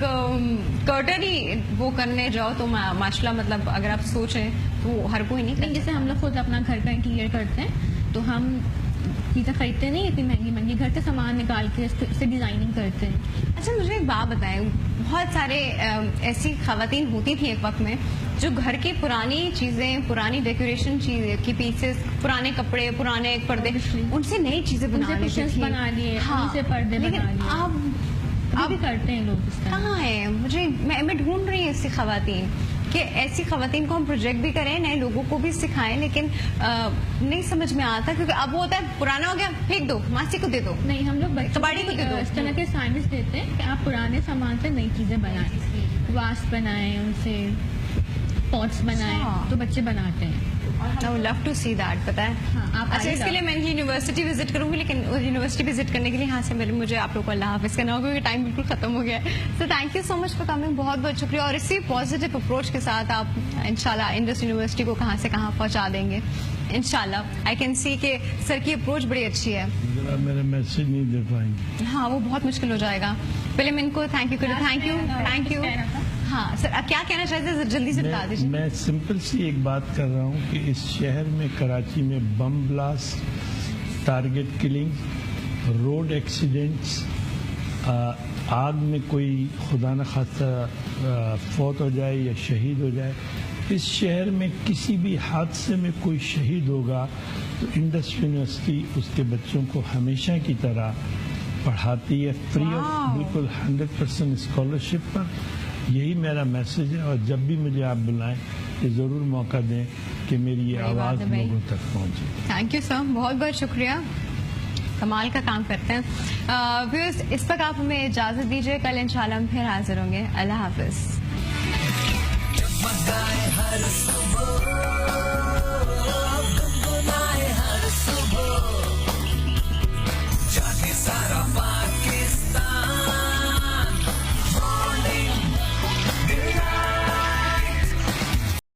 कर्टन ही वो करने जाओ तो माशाल्लाह, मतलब अगर आप सोचें तो हर कोई नहीं नहीं, करता. जैसे हम लोग खुद अपना घर का इंटीरियर करते हैं, तो हम चीज़ें खरीदते नहीं इतनी महंगी महंगी, घर से सामान निकाल के उससे डिजाइनिंग करते हैं. अच्छा, मुझे एक बात बताएं, बहुत सारे ऐसी खवातीन होती थी एक वक्त में जो घर की पुरानी चीजें, पुरानी डेकोरेशन चीज की पीसेस, पुराने कपड़े, पुराने पर्दे, उनसे नई चीजें बना उनसे लेती कुशन्स थी. बना लिए, हाँ, उनसे पर्दे लेकिन बना लिए. अब अभी भी करते हैं लोग इस तरह. कहाँ है? मैं ढूंढ रही हूँ ऐसी खवातीन कि ऐसी खवातीन को हम प्रोजेक्ट भी करें, नए लोगों को भी सिखाएं, लेकिन नहीं समझ में आता, क्योंकि अब वो होता है पुराना हो गया फेंक दो, मासी को दे दो. नहीं, हम लोग बच्चों कबाड़ी को दे दो. इस तरह के असाइनमेंट्स देते हैं कि आप पुराने सामान से नई चीजें बनाएं, वास बनाएं, उनसे पॉट्स बनाएं, अच्छा. तो बच्चे बनाते हैं. I would love to see that. पता है, हाँ, आप अच्छा, आइएगा. इसके लिए मैं यूनिवर्सिटी विजिट करूंगी, लेकिन यूनिवर्सिटी विजिट करने के लिए यहाँ से मुझे आप लोगों को अल्लाह हाफिज करना होगा, क्योंकि टाइम बिल्कुल खत्म हो गया है. So thank you so much for coming. बहुत बहुत शुक्रिया. और इसी पॉजिटिव अप्रोच के साथ आप इंशाल्लाह इंडस यूनिवर्सिटी को कहाँ से कहाँ पहुँचा देंगे इंशाल्लाह. आई कैन सी कि सर की अप्रोच बड़ी अच्छी है. जरा मेरा मैसेज नहीं दे पाएंगे. हाँ, वो बहुत मुश्किल हो जाएगा. पहले मैं इनको थैंक यू करूँ. Thank you. हाँ सर, आप क्या कहना चाहते हैं? जल्दी से बता दीजिए. मैं सिंपल सी एक बात कर रहा हूँ कि इस शहर में, कराची में, bomb blast, target killing, road accidents, आग में कोई खुदा न खास्ता फौत हो जाए या शहीद हो जाए, इस शहर में किसी भी हादसे में कोई शहीद होगा तो इंडस यूनिवर्सिटी उसके बच्चों को हमेशा की तरह पढ़ाती है, फ्री ऑफ, बिल्कुल 100% स्कॉलरशिप पर. यही मेरा मैसेज है. और जब भी मुझे आप बुलाएं तो ज़रूर मौका दें कि मेरी ये आवाज़ लोगों तक पहुंचे. थैंक यू सर, बहुत बहुत शुक्रिया. कमाल का काम करते हैं. व्यूअर्स, इस वक्त आप हमें इजाजत दीजिए. कल इंशाल्लाह हम फिर हाजिर होंगे. अल्लाह हाफिज. जगमगाए हर सुबह